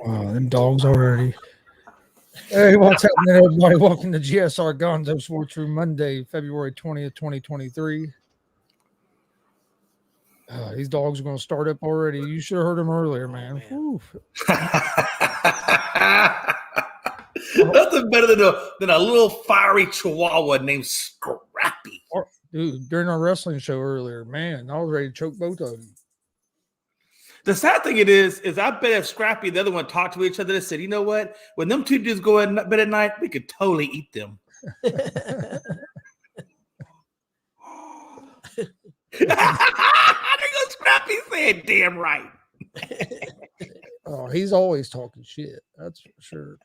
Oh, them dogs already. Hey, what's happening, everybody? Welcome to G.S.R. GonzoSportsRoom, Monday, February 20th, 2023. These dogs are going to start up already. You should have heard them earlier, man. Nothing better than a little fiery chihuahua named Scrappy. Dude, during our wrestling show earlier, man, I was ready to choke both of them. The sad thing is I bet if Scrappy and the other one talked to each other, they said, you know what? When them two dudes go in bed at night, we could totally eat them. There goes Scrappy saying, damn right. Oh, he's always talking shit. That's for sure.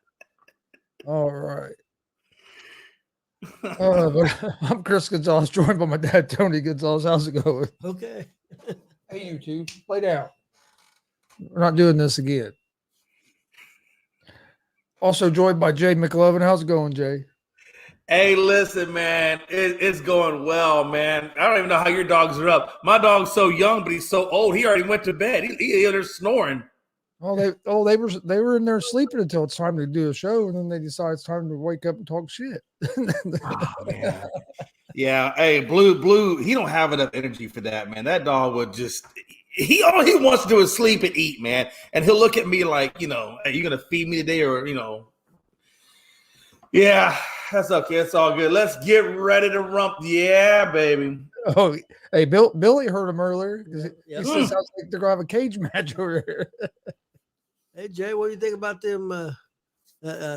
All right. But I'm Chris Gonzo'S, joined by my dad, Tony Gonzo'S. How's it going? Okay. Hey, you two, play down. We're not doing this again. Also joined by Jay McLovin. How's it going, Jay? Hey, listen, man, it's going well, man. I don't even know how your dogs are up. My dog's so young, but he's so old. He already went to bed. He they're snoring. They were in there sleeping until it's time to do a show, and then they decide it's time to wake up and talk shit. Oh, man. Yeah, hey, Blue, he don't have enough energy for that, man. That dog would just all he wants to do is sleep and eat, man. And he'll look at me like, hey, you gonna feed me today, or yeah, that's okay. It's all good. Let's get ready to rump. Yeah, baby. Oh, hey, Billy heard him earlier. He says sounds like they're gonna have a cage match over here. Hey, Jay, what do you think about them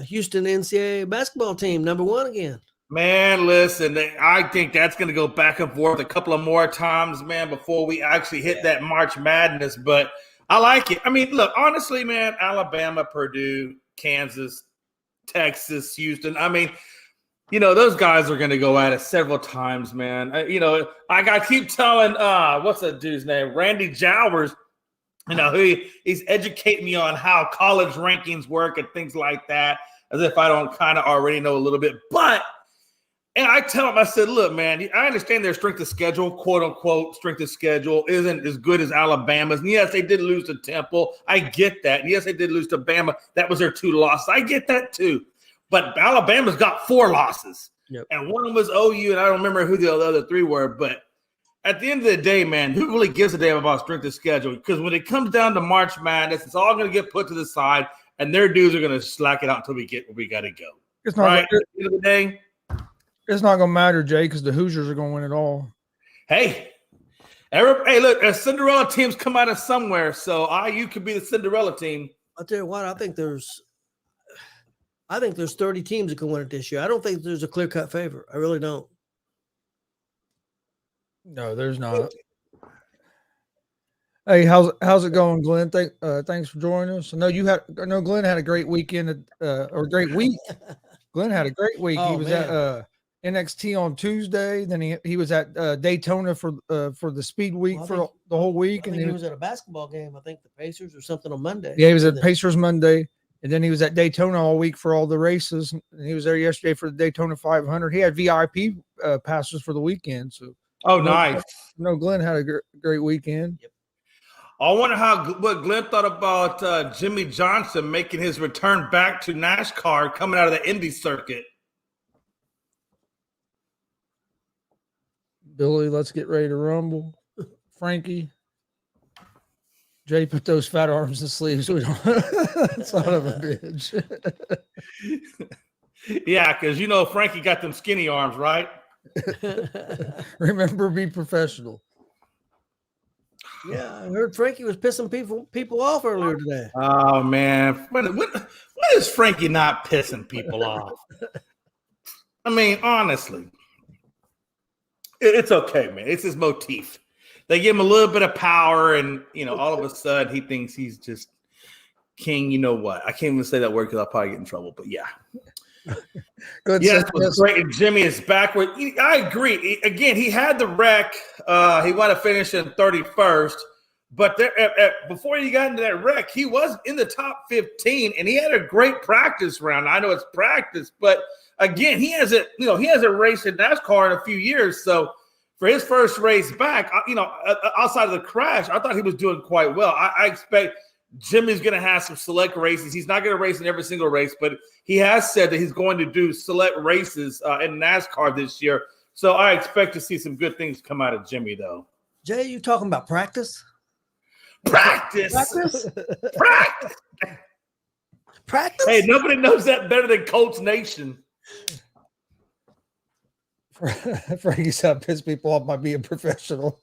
Houston NCAA basketball team, #1 again? Man, listen, I think that's going to go back and forth a couple of more times, man, before we actually hit that March Madness. But I like it. I mean, look, honestly, man, Alabama, Purdue, Kansas, Texas, Houston. I mean, those guys are going to go at it several times, man. I keep telling, what's that dude's name? Randy Jowers. He's educating me on how college rankings work and things like that, as if I don't kind of already know a little bit. And I tell him, I said, look, man, I understand their strength of schedule, quote unquote, strength of schedule isn't as good as Alabama's. And yes, they did lose to Temple. I get that. And yes, they did lose to Bama. That was their 2 losses. I get that too. But Alabama's got 4 losses. Yep. And one of them was OU, and I don't remember who the other 3 were. But at the end of the day, man, who really gives a damn about strength of schedule? Because when it comes down to March Madness, it's all going to get put to the side, and their dudes are going to slack it out until we get where we got to go. It's not right? At the end of the day, it's not going to matter, Jay, because the Hoosiers are going to win it all. Hey, look, a Cinderella teams come out of somewhere, so IU could be the Cinderella team. I'll tell you what, I think there's 30 teams that can win it this year. I don't think there's a clear-cut favorite. I really don't. No, there's not. Hey, how's it going, Glenn? Thanks for joining us. I know Glenn had a great weekend or great week. Glenn had a great week. He was at NXT on Tuesday. Then he was at Daytona for the Speed Week for the whole week. And he was at a basketball game. I think the Pacers or something on Monday. Yeah, he was at Pacers Monday, and then he was at Daytona all week for all the races. And he was there yesterday for the Daytona 500. He had VIP passes for the weekend. So. Oh, nice. Glenn had a great weekend. Yep. I wonder what Glenn thought about Jimmy Johnson making his return back to NASCAR coming out of the Indy circuit. Billy, let's get ready to rumble. Frankie. Jay, put those fat arms to sleep so we don't son of a bitch. Yeah, because Frankie got them skinny arms, right? Remember, be professional. Yeah, I heard Frankie was pissing people off earlier today. Oh man, when is Frankie not pissing people off? I mean, honestly, it's okay, man. It's his motif. They give him a little bit of power, and all of a sudden he thinks he's just king. You know what? I can't even say that word because I'll probably get in trouble. But yeah. Good. Yes, it was great. And Jimmy is back. I agree. Again, he had the wreck. He wanted to finish in 31st. But before he got into that wreck, he was in the top 15, and he had a great practice round. I know it's practice, but again, he hasn't raced in NASCAR in a few years. So for his first race back, outside of the crash, I thought he was doing quite well. I expect Jimmy's going to have some select races. He's not going to race in every single race, but he has said that he's going to do select races in NASCAR this year. So I expect to see some good things come out of Jimmy, though. Jay, you talking about practice? Practice. Practice. Hey, nobody knows that better than Colts Nation. Frankie said, piss people off by being professional.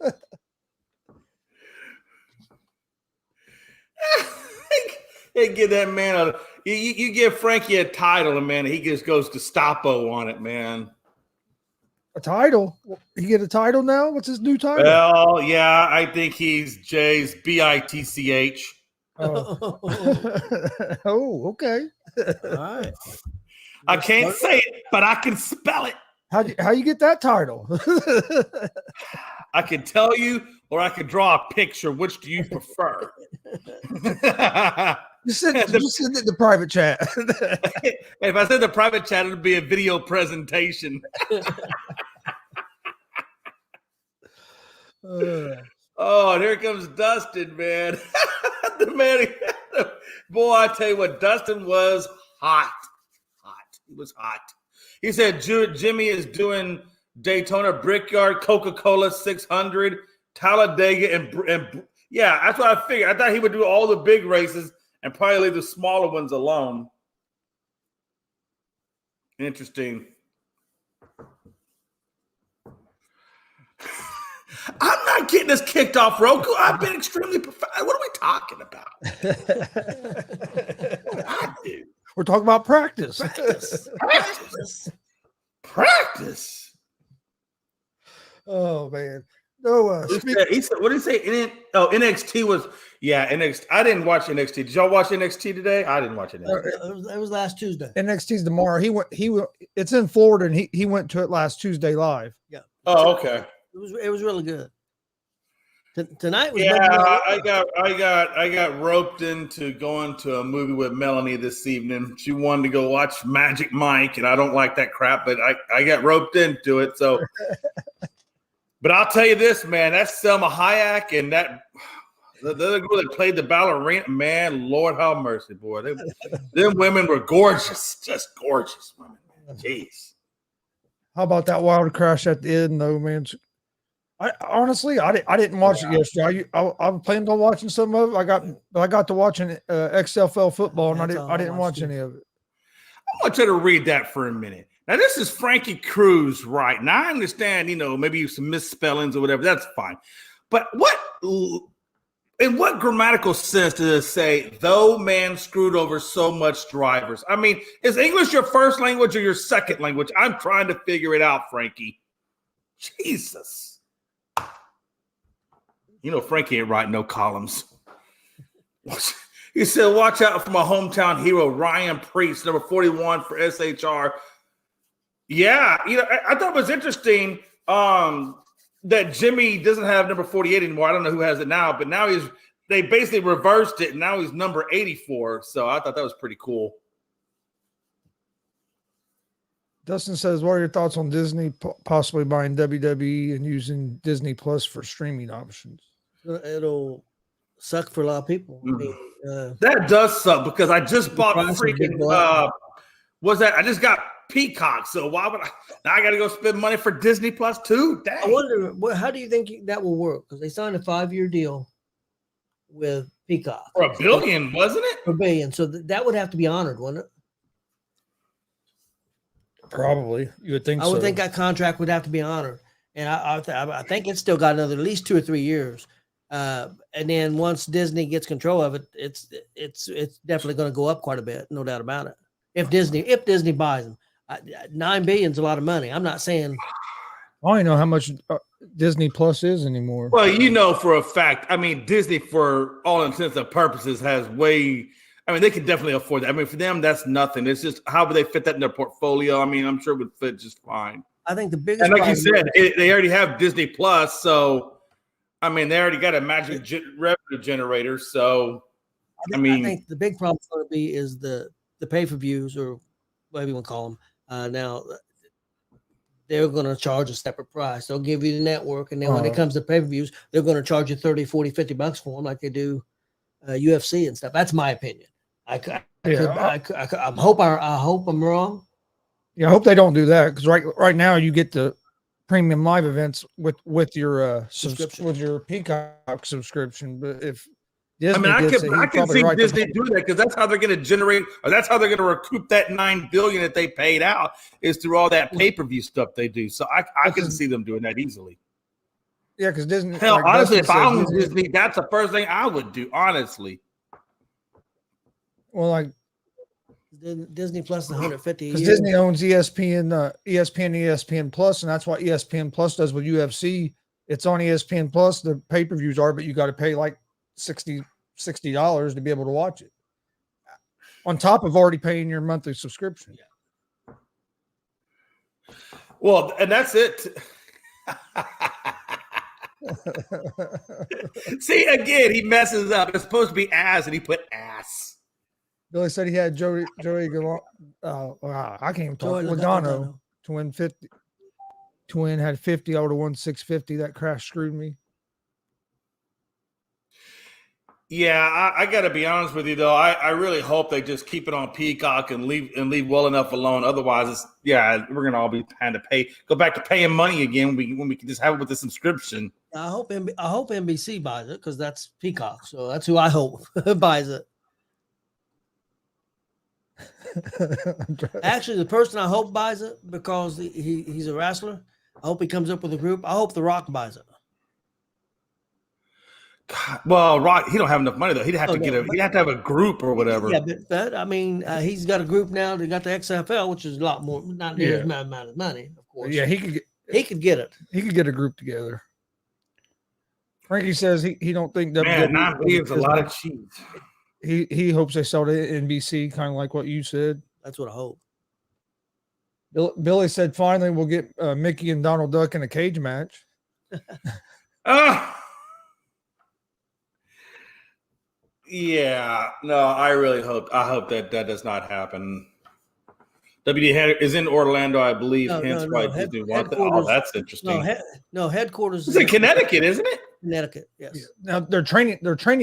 Hey, give that man you give Frankie a title, and man, he just goes Gestapo on it, man. A title? He get a title now? What's his new title? Well, yeah, I think he's Jay's BITCH. Oh, oh, okay. All right. I can't say it, but I can spell it. How you get that title? I can tell you, or I can draw a picture. Which do you prefer? Just send it in the private chat. If I send the private chat, it'll be a video presentation. Oh, here comes Dustin, man. Boy, I tell you what, Dustin was hot. He was hot. He said Jimmy is doing Daytona Brickyard, Coca-Cola 600, Talladega, and yeah, that's what I figured. I thought he would do all the big races and probably leave the smaller ones alone. Interesting. I'm not getting this kicked off, Roku. I've been extremely professional. What are we talking about? What I do? We're talking about practice. Practice. Oh man. No. He said, what did he say? NXT was NXT. I didn't watch NXT. Did y'all watch NXT today? I didn't watch NXT. It was last Tuesday. NXT's tomorrow. It's in Florida, and he went to it last Tuesday live. Yeah. Oh, okay. It was really good. Tonight was I got roped into going to a movie with Melanie this evening. She wanted to go watch Magic Mike, and I don't like that crap, but I got roped into it. So, but I'll tell you this, man, that's Selma Hayek and that the other girl that played the ballerina, man, Lord have mercy, boy. Them women were gorgeous, just gorgeous women. Jeez. How about that wild crash at the end, though, man? I honestly didn't watch it yesterday. I planned on watching some of it. I got to watching XFL football, and I didn't watch any of it. I want you to read that for a minute. Now, this is Frankie Cruz, right? Now, I understand, maybe some misspellings or whatever. That's fine. But in what grammatical sense does it say, though man screwed over so much drivers? I mean, is English your first language or your second language? I'm trying to figure it out, Frankie. Jesus. Frankie ain't writing no columns. He said, watch out for my hometown hero, Ryan Priest, number 41 for SHR. Yeah, I thought it was interesting that Jimmy doesn't have number 48 anymore. I don't know who has it now, but now they basically reversed it, and now he's number 84. So I thought that was pretty cool. Dustin says, what are your thoughts on Disney possibly buying WWE and using Disney Plus for streaming options? It'll suck for a lot of people. I mean, that does suck because I just bought freaking I just got Peacock, so why would I got to go spend money for Disney Plus too? Dang. I wonder how do you think that will work? Because they signed a 5-year deal with Peacock for $1 billion, wasn't it? For $1 billion, so that would have to be honored, wouldn't it? Probably, you would think. I would think that contract would have to be honored, and I think it's still got another at least 2 or 3 years. And then once Disney gets control of it, it's definitely going to go up quite a bit, no doubt about it. If Disney buys them, $9 billion is a lot of money. I'm not saying. I don't even know how much Disney Plus is anymore. Well, for a fact, I mean, Disney, for all intents and purposes, has way. I mean, they can definitely afford that. I mean, for them, that's nothing. It's just how would they fit that in their portfolio? I mean, I'm sure it would fit just fine. I think the biggest. And like you said, they already have Disney Plus, so I mean, they already got a magic revenue generator. So, I think the big problem is going to be is the pay-per-views, or whatever you want to call them. Now, they're going to charge a separate price. They'll give you the network, and then when it comes to pay-per-views, they're going to charge you $30, $40, $50 for them, like they do UFC and stuff. That's my opinion. I hope I'm wrong. Yeah, I hope they don't do that because right now you get the premium live events with your Subscription. with your Peacock subscription. But if Disney I gets can see Disney do that because that's how they're going to generate, or that's how they're going to recoup that $9 billion that they paid out is through all that pay-per-view stuff they do. So I can see them doing that easily. Yeah, because Disney. Hell, honestly, if I owned Disney, that's the first thing I would do. Honestly. Well, like Disney Plus is 150. Because Disney owns ESPN Plus, and that's what ESPN Plus does with UFC. It's on ESPN Plus. The pay-per-views are, but you got to pay like $60 to be able to watch it. On top of already paying your monthly subscription. Well, and that's it. See, again, he messes up. It's supposed to be ass, and he put ass. Billy said he had Joey I can't even talk. Logano to win 50. To win had 50. I would have won 650. That crash screwed me. Yeah, I got to be honest with you though. I really hope they just keep it on Peacock and leave well enough alone. Otherwise, we're gonna all be trying to go back to paying money again when we can just have it with the subscription. I hope NBC buys it because that's Peacock. So that's who I hope buys it. Actually, the person I hope buys it because he's a wrestler. I hope he comes up with a group. I hope The Rock buys it. God, well, Rock, he don't have enough money though. He'd have to have a group or whatever. Yeah, but I mean, he's got a group now. They got the XFL, which is a lot more, not near as amount of money, of course. Yeah, he could get it. He could get a group together. Frankie says he don't think WWE $9 billion is a lot of cheese. He hopes they sell to NBC, kind of like what you said. That's what I hope. Billy said finally we'll get Mickey and Donald Duck in a cage match. Yeah, no, I hope that does not happen. WD is in Orlando, I believe. Hence why Disney wants it. Oh, that's interesting. No, headquarters is in Connecticut, isn't it? Connecticut, yes. Yeah. Now their training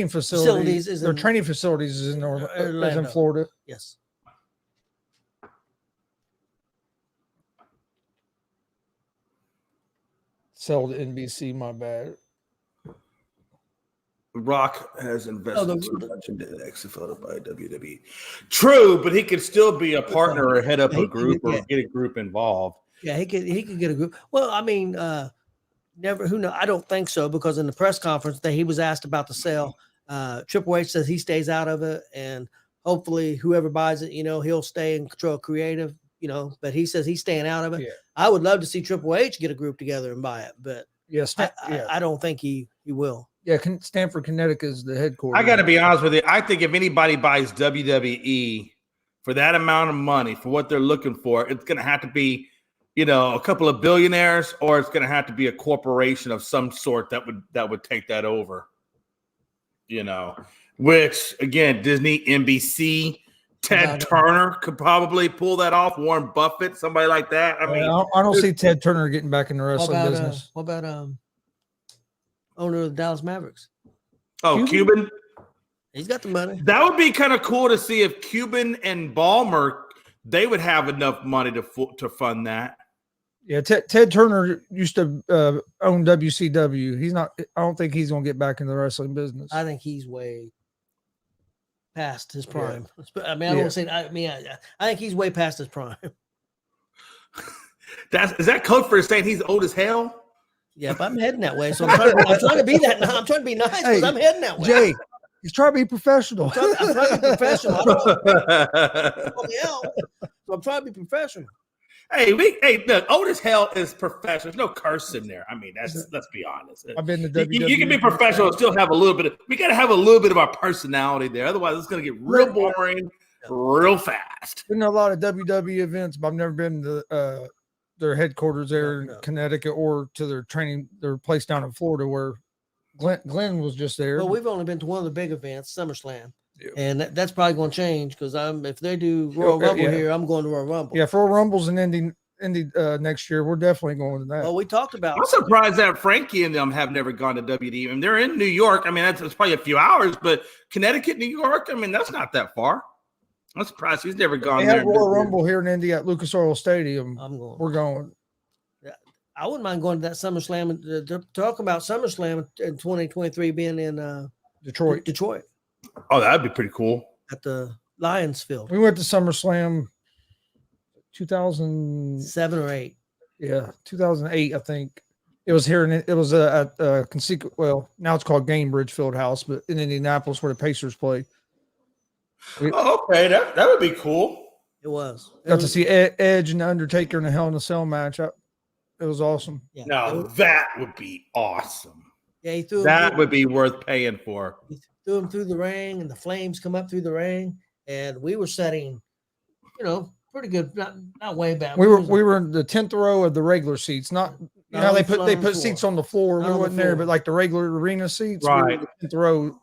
facilities is in Orlando. Is in Florida. Yes. Sell to NBC, my bad. Rock has invested too much into the XFL by WWE. True, but he could still be a partner or head up a group or get a group involved. Yeah, he could get a group. Well, I mean, never. Who knows? I don't think so because in the press conference that he was asked about the sale, Triple H says he stays out of it, and hopefully whoever buys it, he'll stay in control of creative. But he says he's staying out of it. Yeah. I would love to see Triple H get a group together and buy it, but yes, I don't think he will. Yeah, Stanford, Connecticut is the headquarters. I got to be honest with you. I think if anybody buys WWE for that amount of money, for what they're looking for, it's going to have to be, a couple of billionaires, or it's going to have to be a corporation of some sort that would take that over. Which again, Disney, NBC, Ted Turner could probably pull that off. Warren Buffett, somebody like that. I mean, I don't see Ted Turner getting back in the wrestling business. What about owner of the Dallas Mavericks? Oh, Cuban? He's got the money. That would be kind of cool to see if Cuban and Ballmer, they would have enough money to fund that. Yeah, Ted Turner used to own WCW. He's not. I don't think he's going to get back in the wrestling business. I think he's way past his prime. Yeah. I mean, I don't say. I think he's way past his prime. Is that code for saying he's old as hell? Yeah, but I'm heading that way, so I'm trying to be that. I'm trying to be nice because I'm heading that way. Jay, he's trying to be professional. I'm trying to be professional. So I'm trying to be professional. Hey, look, old as hell is professional. There's no curse in there. I mean, let's be honest. I've been to WWE. You can be professional and still have a little bit of. We got to have a little bit of our personality there. Otherwise, it's going to get real boring, real fast. Been to a lot of WWE events, but I've never been to their headquarters there in Connecticut or to their place down in Florida where Glenn was just there. Well, we've only been to one of the big events, SummerSlam. Yeah. And that's probably going to change because if they do Royal Rumble here, I'm going to Royal Rumble. Yeah, for Rumbles in Indy next year. We're definitely going to that. Well, we talked about. I'm surprised that Frankie and them have never gone to WD. I mean, they're in New York. I mean, that's probably a few hours, but Connecticut, New York. I mean, that's not that far. I'm surprised he's never gone They there. have Royal Rumble here in Indy at Lucas Oil Stadium. I'm going. We're going. I wouldn't mind going to that SummerSlam. They're talking about SummerSlam in 2023 being in Detroit. Oh, that'd be pretty cool. At the Lions Field. We went to SummerSlam 2007 or 8. Yeah, 2008, I think. It was here it was at Consequent. Well, now it's called Gainbridge Fieldhouse, but in Indianapolis where the Pacers play. Okay, that would be cool. It was. Got to see Edge and the Undertaker in a Hell in a Cell match. It was awesome. Yeah. Now that would be awesome. Yeah, he threw that would be worth paying for. He threw him through the ring, and the flames come up through the ring, and we were setting, pretty good. Not way back. We were in the 10th row of the regular seats. Not how they put seats on the floor. We wasn't there, but like the regular arena seats. Right. We were in the 10th row.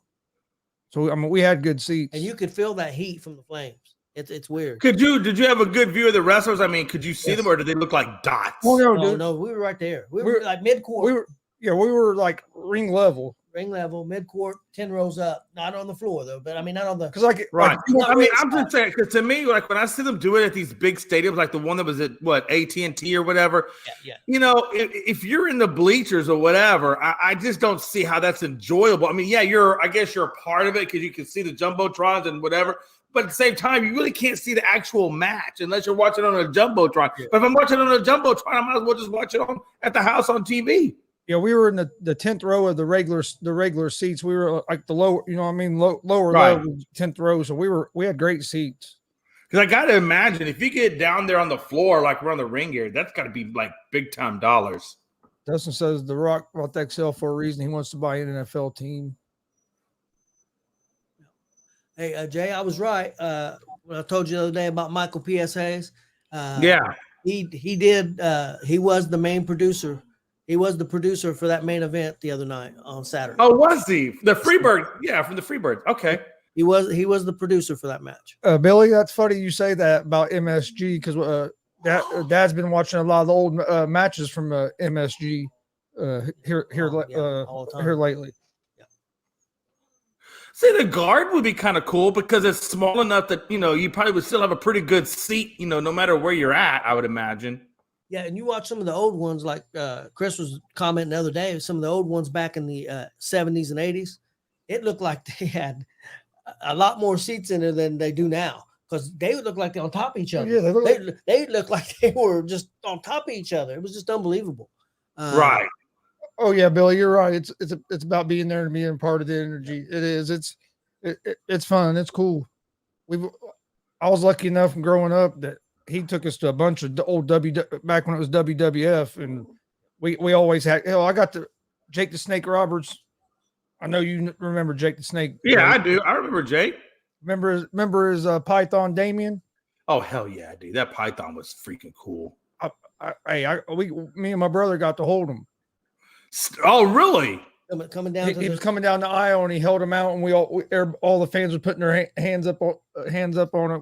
So we had good seats, and you could feel that heat from the flames. It's weird. Did you have a good view of the wrestlers? I mean, could you see them, or did they look like dots? Well, no, we were right there. We were like mid-court. We were like ring level, mid-court, 10 rows up. Not on the floor though, but I mean, not on the. Because right. I'm just saying, because to me, like when I see them do it at these big stadiums, like the one that was at AT&T or whatever. Yeah. If you're in the bleachers or whatever, I just don't see how that's enjoyable. I mean, I guess you're a part of it because you can see the jumbotrons and whatever. But at the same time, you really can't see the actual match unless you're watching on a jumbotron. Yeah. But if I'm watching on a jumbotron, I might as well just watch it at the house on TV. Yeah, we were in the 10th row of the regular seats. We were like the lower, lower right. level 10th row. So we had great seats. Because I got to imagine if you get down there on the floor, like we're on the ring area, that's got to be like big time dollars. Dustin says The Rock bought the XL for a reason. He wants to buy an NFL team. Hey, Jay, I was right when I told you the other day about Michael P.S. Hayes. He did. He was the main producer. He was the producer for that main event the other night on Saturday. Oh, was he? The Freebird. Yeah, from the Freebird. Okay. He was the producer for that match. Billy, that's funny you say that about MSG because Dad's been watching a lot of the old matches from MSG here lately. See, the guard would be kind of cool because it's small enough that, you probably would still have a pretty good seat, no matter where you're at, I would imagine. Yeah, and you watch some of the old ones, like Chris was commenting the other day, some of the old ones back in the 70s and 80s, it looked like they had a lot more seats in there than they do now because they would look like they're on top of each other. Yeah, they look like they were just on top of each other. It was just unbelievable. Right. Oh yeah, Billy, you're right. It's about being there and being part of the energy. It is. It's fun. It's cool. I was lucky enough from growing up that he took us to a bunch of old back when it was WWF, and we always had. I got the Jake the Snake Roberts. I know you remember Jake the Snake. Yeah, I do. I remember Jake. Remember his Python Damien? Oh hell yeah, dude! That Python was freaking cool. Me and my brother got to hold him. Oh, really? Coming down. He was coming down the aisle, and he held him out, and all the fans were putting their hands up on it.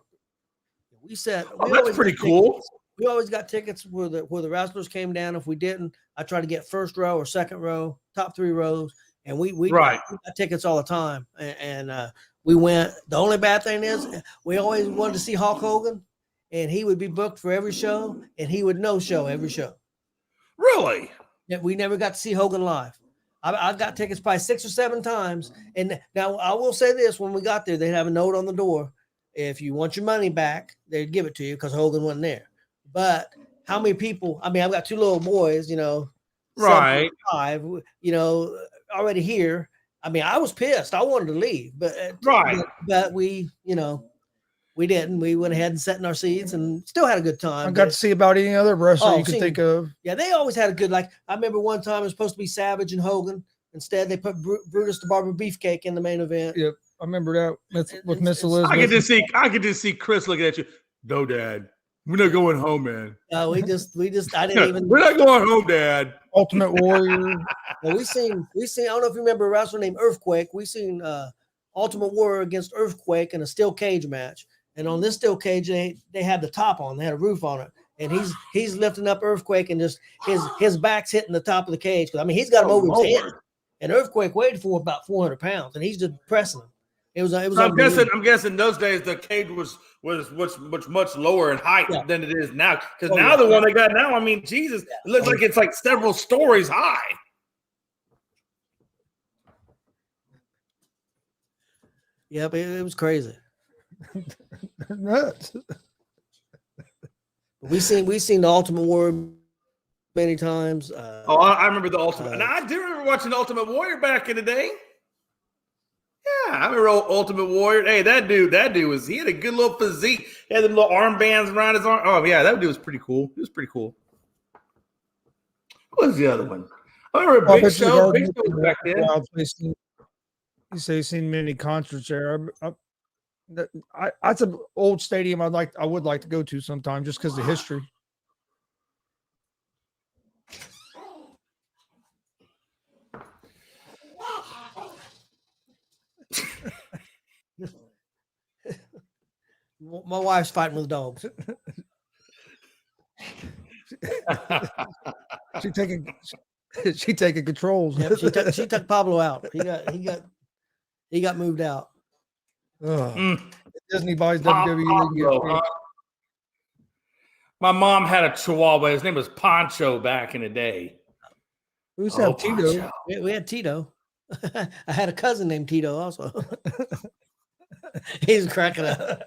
We said, that's pretty cool. We always got tickets where the wrestlers came down. If we didn't, I tried to get first row or second row, top 3 rows, and we got tickets all the time. And we went. The only bad thing is we always wanted to see Hulk Hogan, and he would be booked for every show, and he would no show every show. Really? Yeah, we never got to see Hogan live. I got tickets probably 6 or 7 times. And now I will say this: when we got there, they'd have a note on the door. If you want your money back, they'd give it to you because Hogan wasn't there. But how many people? I mean, I've got 2 little boys, right? 5, already here. I mean, I was pissed. I wanted to leave, but but we, we didn't. We went ahead and sat in our seats and still had a good time. I got to see about any other wrestler you could think of. Yeah, they always had a good. Like I remember one time it was supposed to be Savage and Hogan. Instead, they put Brutus the Barber Beefcake in the main event. Yep, I remember that with Miss Elizabeth. I could just see Chris looking at you. No, Dad, we're not going home, man. No, we just. I didn't even. We're not going home, Dad. Ultimate Warrior. Well, we seen. I don't know if you remember a wrestler named Earthquake. We seen Ultimate Warrior against Earthquake in a steel cage match. And on this steel cage, they had the top on. They had a roof on it. and he's lifting up Earthquake, and just his back's hitting the top of the cage. I mean, he's got him over his head, and Earthquake weighed for about 400 pounds, and he's just pressing him. It was. I'm guessing those days the cage was much lower in height than it is now. Because now the one they got now, I mean, Jesus, it looks like it's like several stories high. Yep, it was crazy. They're nuts. We seen the Ultimate Warrior many times. I remember the Ultimate. And I do remember watching the Ultimate Warrior back in the day. Yeah, I remember Ultimate Warrior. Hey, that dude he had a good little physique. He had the little armbands around his arm. Oh yeah, that dude was pretty cool. He was pretty cool. What was the other one? I remember Big Show. Big Show was back then. You say you've seen many concerts there. That's an old stadium I would like to go to sometime just because of the history. My wife's fighting with dogs. She taking controls. Yep, she took Pablo out. He got moved out. Disney buys WWE. My mom had a Chihuahua. His name was Poncho back in the day. We used to have Tito. We had Tito. I had a cousin named Tito also. He's cracking up.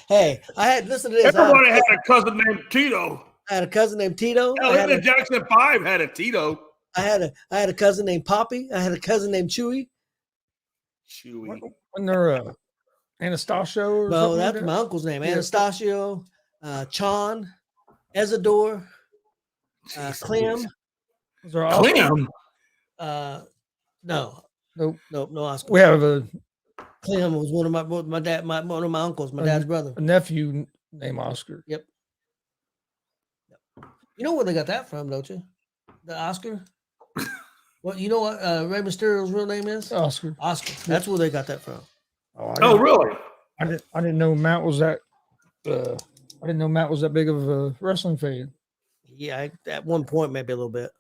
Hey, listen to this. Everybody had a cousin named Tito. I had a cousin named Tito. The Jackson 5 had a Tito. I had a cousin named Poppy. I had a cousin named Chewy. When they're Anastasio or well, that's my uncle's name. Anastasio, Chon, Ezador, Clem. Clem? No. Nope, no Oscar. We have a Clem was one of my uncles, my dad's brother. A nephew named Oscar. Yep. You know where they got that from, don't you? The Oscar? Well, you know what Rey Mysterio's real name is? Oscar. That's where they got that from. Oh, really? I didn't know Matt was that. I didn't know Matt was that big of a wrestling fan. Yeah, at one point, maybe a little bit.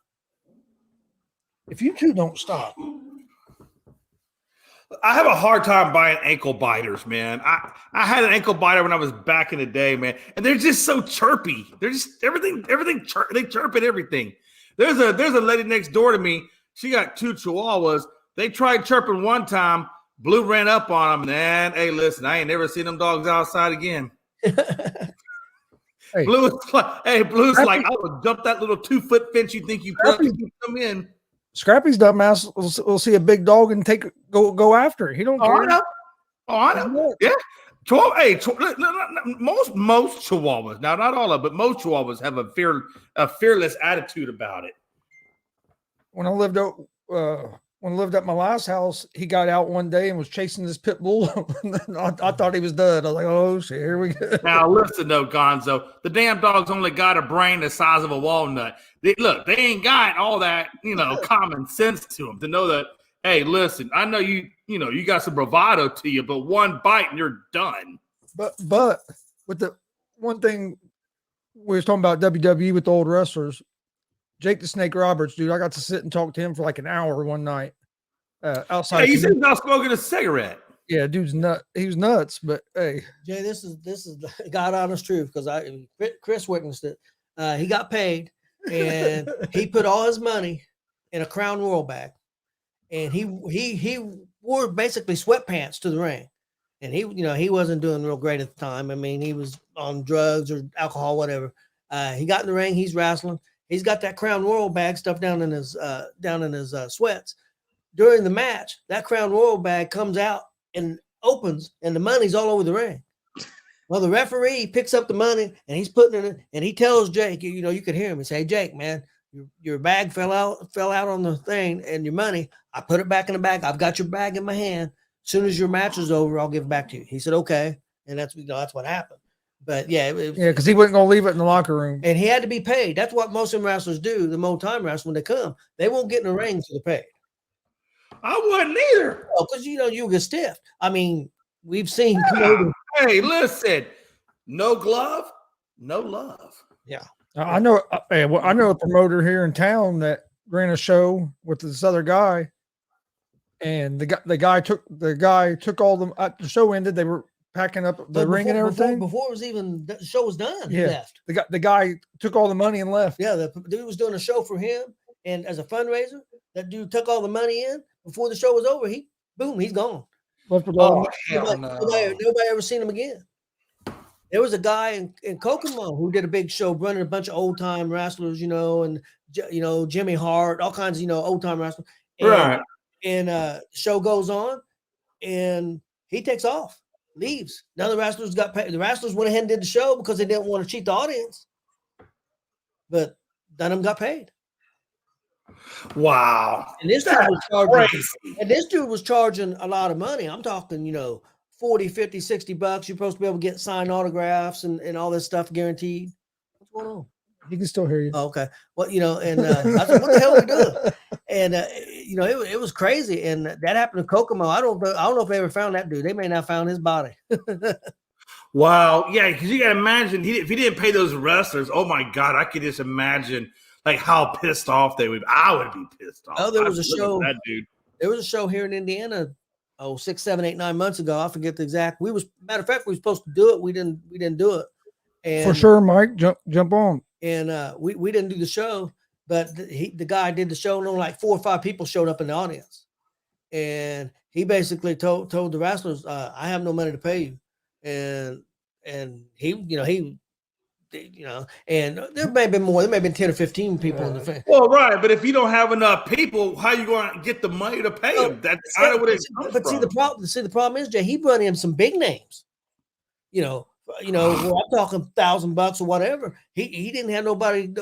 If you two don't stop. I have a hard time buying ankle biters, man. I had an ankle biter when I was back in the day, man, and they're just so chirpy. They're just everything. They chirp at everything. There's a lady next door to me. She got 2 Chihuahuas. They tried chirping one time. Blue ran up on them, and hey, listen, I ain't never seen them dogs outside again. Hey, Blue's like, I would jump that little 2-foot fence you think you put to keep them in. Scrappy's dumbass will see a big dog and go after it. He don't care. I know. Yeah. Most Chihuahuas, now not all of them, but most Chihuahuas have a fearless attitude about it. When I lived at my last house, he got out one day and was chasing this pit bull. I thought he was dead. I was like, oh shit, here we go. Now listen though, Gonzo, the damn dog's only got a brain the size of a walnut. They ain't got all that, common sense to them to know that, hey, listen, I know you got some bravado to you, but one bite and you're done. But with the one thing we was talking about WWE with the old wrestlers, Jake the Snake Roberts, dude, I got to sit and talk to him for like an hour one night outside. Yeah, he said he's not smoking a cigarette. Yeah, dude's nut. He was nuts, but hey, Jay, this is the God honest truth because Chris witnessed it. He got paid and he put all his money in a Crown Royal bag, and he wore basically sweatpants to the ring, and he wasn't doing real great at the time. I mean, he was on drugs or alcohol, whatever. He got in the ring, he's wrestling. He's got that Crown Royal bag stuffed down in his sweats. During the match, that Crown Royal bag comes out and opens, and the money's all over the ring. Well, the referee picks up the money and he's putting it in, and he tells Jake, you could hear him and say, Jake, man, your bag fell out on the thing, and your money, I put it back in the bag. I've got your bag in my hand. As soon as your match is over, I'll give it back to you. He said, okay. And that's what happened. But yeah, because he wasn't gonna leave it in the locker room, and he had to be paid. That's what most of them wrestlers do. The old time wrestlers, when they come, they won't get in the ring until they're paid. I wouldn't either. Oh, because you get stiff. I mean, we've seen. Hey, listen, no glove, No love. Yeah. I know. I know a promoter here in town that ran a show with this other guy, and the guy took all the show ended. They were packing up the ring and everything before it was even the show was done. He left. The guy took all the money and left. Yeah, the dude was doing a show for him, and as a fundraiser, that dude took all the money in before the show was over. He's gone. Left with all Nobody ever seen him again. There was a guy in Kokomo who did a big show running a bunch of old time wrestlers, and Jimmy Hart, all kinds of old time wrestlers. Right. And show goes on, and he takes off, leaves. Now the wrestlers got paid. The wrestlers went ahead and did the show because they didn't want to cheat the audience. But none of them got paid. Wow. And this dude was charging a lot of money. I'm talking, $40, $50, $60. You're supposed to be able to get signed autographs and all this stuff guaranteed. What's going on? He can still hear you. Oh, okay. Well, and I said, what the hell are we doing? And it was crazy. And that happened to Kokomo. I don't know if they ever found that dude. They may not found his body. Wow. Yeah, because you got to imagine if he didn't pay those wrestlers, oh my God, I could just imagine like how pissed off they would. I would be pissed off. Oh, there was a show. That dude. There was a show here in Indiana. 6, 7, 8, 9 months ago. I forget the exact. Matter of fact, we were supposed to do it. We didn't do it. And for sure, Mike, jump on. And we didn't do the show, but the guy did the show, and only like 4 or 5 people showed up in the audience. And he basically told the wrestlers, "I have no money to pay you," and he and there may have been more. There may have been 10 or 15 people in the fan. Well, right, but if you don't have enough people, how you going to get the money to pay them? That's kind of what it comes from. See, the problem is, Jay, he brought in some big names. Well, I'm talking $1,000 or whatever. He didn't have nobody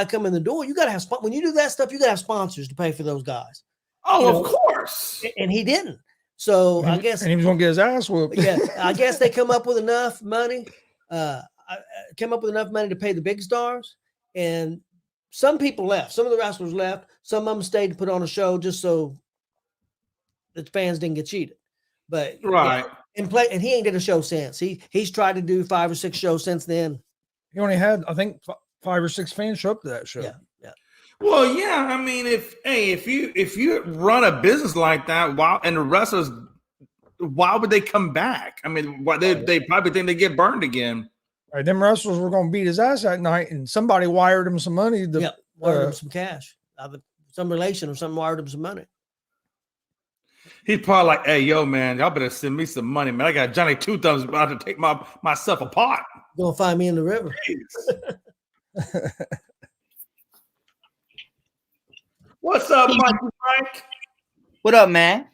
come in the door. You got to have when you do that stuff. You got to have sponsors to pay for those guys. Oh, of course. And he didn't. So I guess he was gonna get his ass whooped. Yeah, I guess they come up with enough money. To pay the big stars, and some people left. Some of the wrestlers left. Some of them stayed to put on a show just so the fans didn't get cheated. But right. And he ain't did a show since. He's tried to do 5 or 6 shows since then. He only had, I think, 5 or 6 fans show up to that show. Yeah. Well, yeah. I mean, if you run a business like that, and the wrestlers, why would they come back? I mean, they probably think they get burned again. Right, them wrestlers were going to beat his ass that night, and somebody wired him some money. Wired him some cash. Some relation or something wired him some money. He's probably like, "Hey, yo, man, y'all better send me some money, man. I got Johnny Two Thumbs about to take myself apart. Gonna find me in the river." What's up, Mike? What up, man?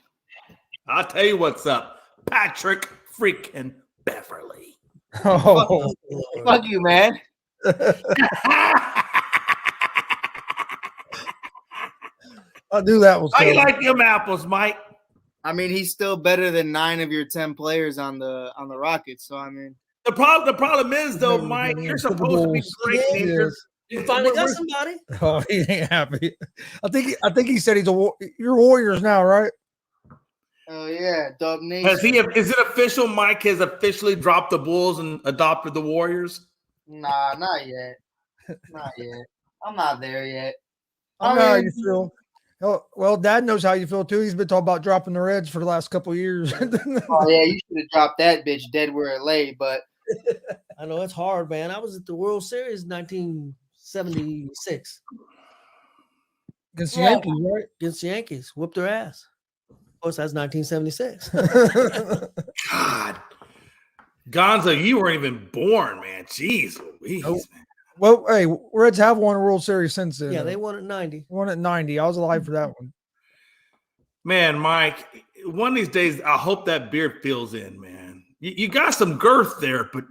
I'll tell you what's up, Patrick freaking Beverly. Oh, fuck you, man. I knew that was. How you like them apples, Mike? I mean, he's still better than 9 of your 10 players on the Rockets. So I mean, the problem is though, Mike, you're supposed to be great. You finally got somebody. Oh, he ain't happy. I think he said you're Warriors now, right? Oh yeah, Dub Nation. Is it official? Mike has officially dropped the Bulls and adopted the Warriors? Nah, not yet. Not yet. I'm not there yet. I know how you feel. Well, Dad knows how you feel too. He's been talking about dropping the Reds for the last couple of years. Oh yeah, you should have dropped that bitch dead where it lay. But I know it's hard, man. I was at the World Series 1976 against the Yankees, right? Against the Yankees, whooped their ass. Of course, that's 1976. God, Gonzo, you weren't even born, man. Jeez Louise, man. Well, hey, Reds have won a World Series since then. Yeah, they won at 90. Won at 90. I was alive for that one. Man, Mike, one of these days, I hope that beard fills in, man. You got some girth there, but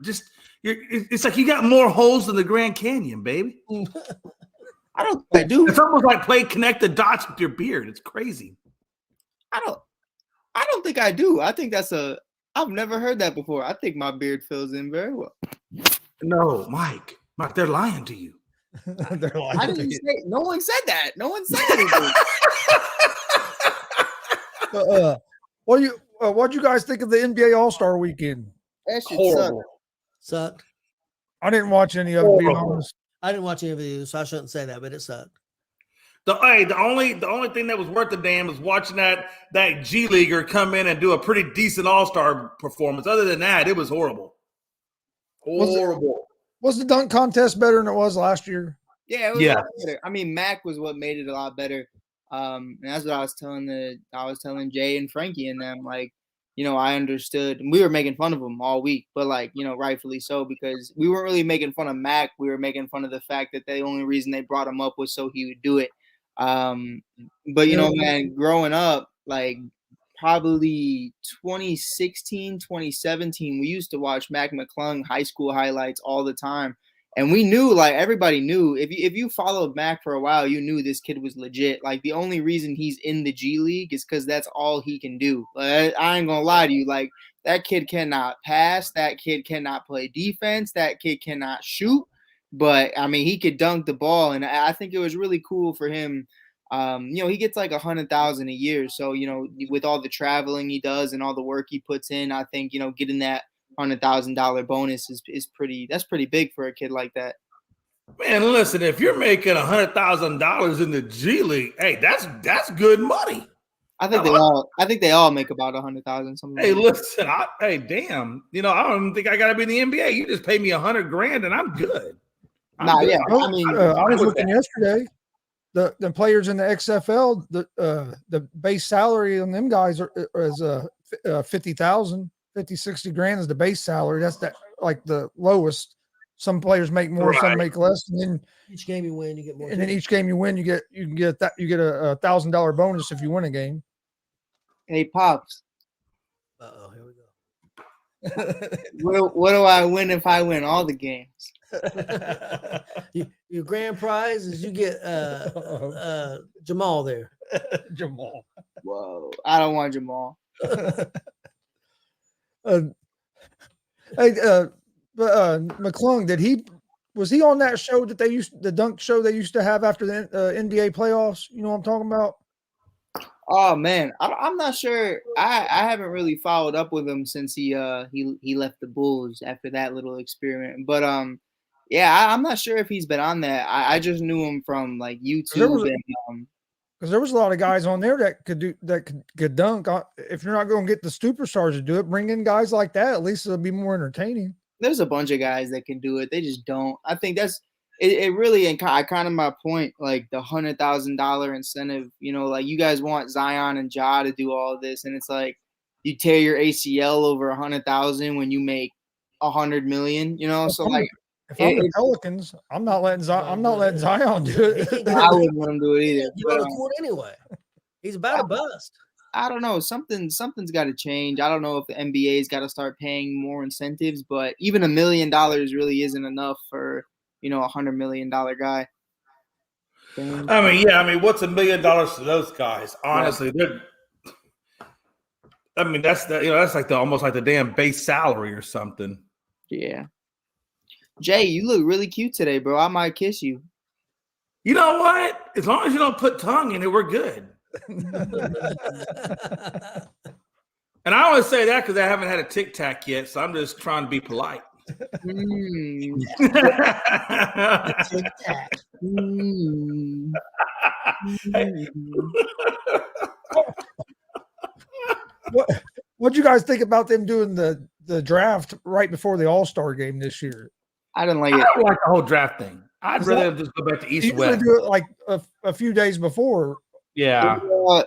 it's like you got more holes than the Grand Canyon, baby. I don't think I do. It's almost like connect the dots with your beard. It's crazy. I don't think I do. I think I've never heard that before. I think my beard fills in very well. No, Mike, they're lying to you. They're lying. I didn't say. No one said that. No one said anything. What'd you guys think of the NBA All-Star Weekend? That shit horrible. Sucked. I didn't watch any of it, to be honest. I didn't watch any of it, so I shouldn't say that, but it sucked. The only thing that was worth the damn was watching that G Leaguer come in and do a pretty decent All-Star performance. Other than that, it was horrible. Horrible. Was the dunk contest better than it was last year? Yeah, it was a lot better. I mean, Mac was what made it a lot better. And that's what I was telling Jay and Frankie and them, like, you know, I understood. We were making fun of him all week, but like, you know, rightfully so, because we weren't really making fun of Mac. We were making fun of the fact that the only reason they brought him up was so he would do it. But you know, man, growing up, like probably 2016, 2017, we used to watch Mac McClung high school highlights all the time. And we knew, like, everybody knew, if you followed Mac for a while, you knew this kid was legit. Like, the only reason he's in the G League is because that's all he can do. Like, I ain't gonna lie to you. Like, that kid cannot pass. That kid cannot play defense. That kid cannot shoot. But, I mean, he could dunk the ball. And I think it was really cool for him. You know, he gets like $100,000 a year. So, you know, with all the traveling he does and all the work he puts in, I think, you know, getting that $100,000 bonus is pretty big for a kid like that. Man, listen, if you're making $100,000 in the G League, hey, that's good money. I think they all make about $100,000. Something. Hey, like listen, damn, you know, I don't even think I got to be in the NBA. You just pay me $100,000 and I'm good. Yeah, I mean, I was looking yesterday. The players in the XFL, the base salary on them guys is 50,000. 50, 60 grand is the base salary. That's like the lowest. Some players make more, some make less. And then each game you win, you get more. And then each game you win, you get a $1,000 bonus if you win a game. Hey, Pops. Here we go. what do I win if I win all the games? Your grand prize is you get Jamal there. Jamal. Whoa, I don't want Jamal. McClung, was he on that show that the dunk show they used to have after the NBA playoffs? You know what I'm talking about? Oh man, I'm not sure. I haven't really followed up with him since he left the Bulls after that little experiment. But yeah, I'm not sure if he's been on that. I just knew him from like YouTube because there was a lot of guys on there that could dunk. If you're not going to get the superstars to do it, bring in guys like that. At least it'll be more entertaining. There's a bunch of guys that can do it. They just don't. I think that's it. Really, and kind of my point. Like the $100,000 incentive. You know, like you guys want Zion and Ja to do all of this, and it's like you tear your ACL over $100,000 when you make $100 million. You know, so like. If I'm the Pelicans, I'm not letting Zion do it. I wouldn't let him do it either. He's on the court anyway. He's about to bust. I don't know. Something's got to change. I don't know if the NBA's got to start paying more incentives, but even $1 million really isn't enough for, you know, $100 million guy. I mean, what's $1 million to those guys? Honestly, that's like almost like the damn base salary or something. Yeah. Jay, you look really cute today, bro. I might kiss you. You know what? As long as you don't put tongue in it, we're good. And I always say that because I haven't had a Tic Tac yet, so I'm just trying to be polite. Tic Tac. What'd you guys think about them doing the draft right before the All-Star game this year? I didn't like it. I don't like the whole draft thing. I'd rather just go back to East West. Do it like a few days before. Yeah,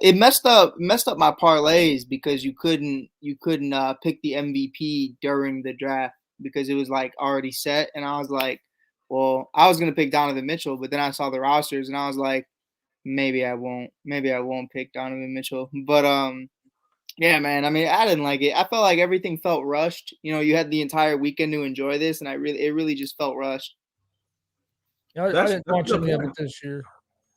it messed up my parlays because you couldn't pick the MVP during the draft because it was like already set, and I was like, well, I was gonna pick Donovan Mitchell, but then I saw the rosters and I was like, maybe I won't pick Donovan Mitchell, but yeah, man. I mean, I didn't like it. I felt like everything felt rushed. You know, you had the entire weekend to enjoy this, and it really just felt rushed. I didn't watch any of it this year.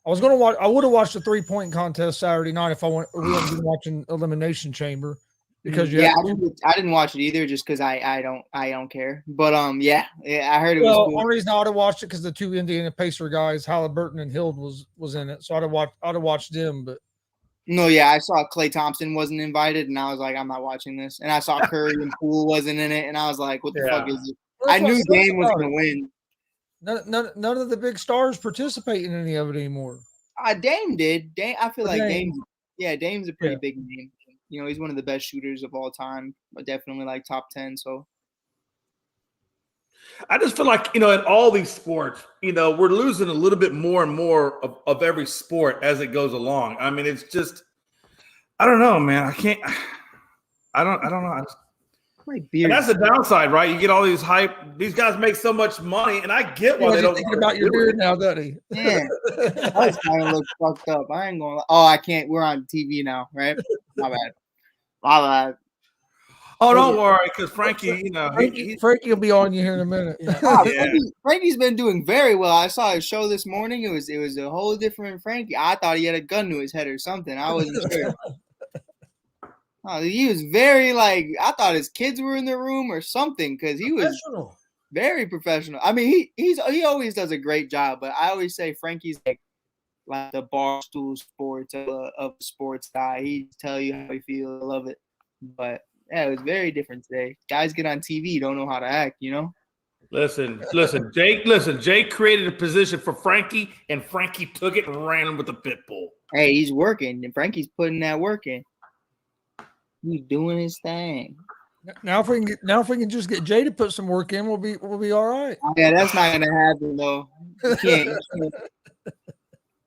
I was gonna watch. I would have watched the 3-point contest Saturday night if we hadn't been watching Elimination Chamber because I didn't watch it either just because I don't care. But yeah, I heard it was cool. The only reason I would have watched it because the two Indiana Pacer guys, Halliburton and Hild, was in it, so I'd have watched them. But no, yeah, I saw Klay Thompson wasn't invited, and I was like, I'm not watching this. And I saw Curry and Poole wasn't in it, and I was like, what the fuck is it? I knew Dame was going to win. None of the big stars participate in any of it anymore. Dame did. I feel like Dame's a pretty big name. You know, he's one of the best shooters of all time, but definitely like top 10. So I just feel like, in all these sports, we're losing a little bit more and more of every sport as it goes along. I mean, it's just, I don't know, man. I don't know. And that's the downside, right? You get all these hype. These guys make so much money, and I get why they don't. Thinking about your beard now, doesn't he? Yeah, I was kind of look fucked up. I ain't going. Oh, I can't. We're on TV now, right? My bad. My bad. Oh, don't worry, because Frankie, Frankie will be on you here in a minute. Frankie's been doing very well. I saw his show this morning. It was a whole different Frankie. I thought he had a gun to his head or something. I wasn't sure. Oh, he was very I thought his kids were in the room or something because he was very professional. I mean, he always does a great job, but I always say Frankie's like the barstool sports of sports guy. He tell you how he feels. I love it. But yeah, it was very different today. Guys get on TV, don't know how to act, Listen, Jake created a position for Frankie, and Frankie took it and ran with the pit bull. Hey, he's working, and Frankie's putting that work in. He's doing his thing. Now if we can just get Jay to put some work in, we'll be all right. Yeah, that's not gonna happen though. You can't.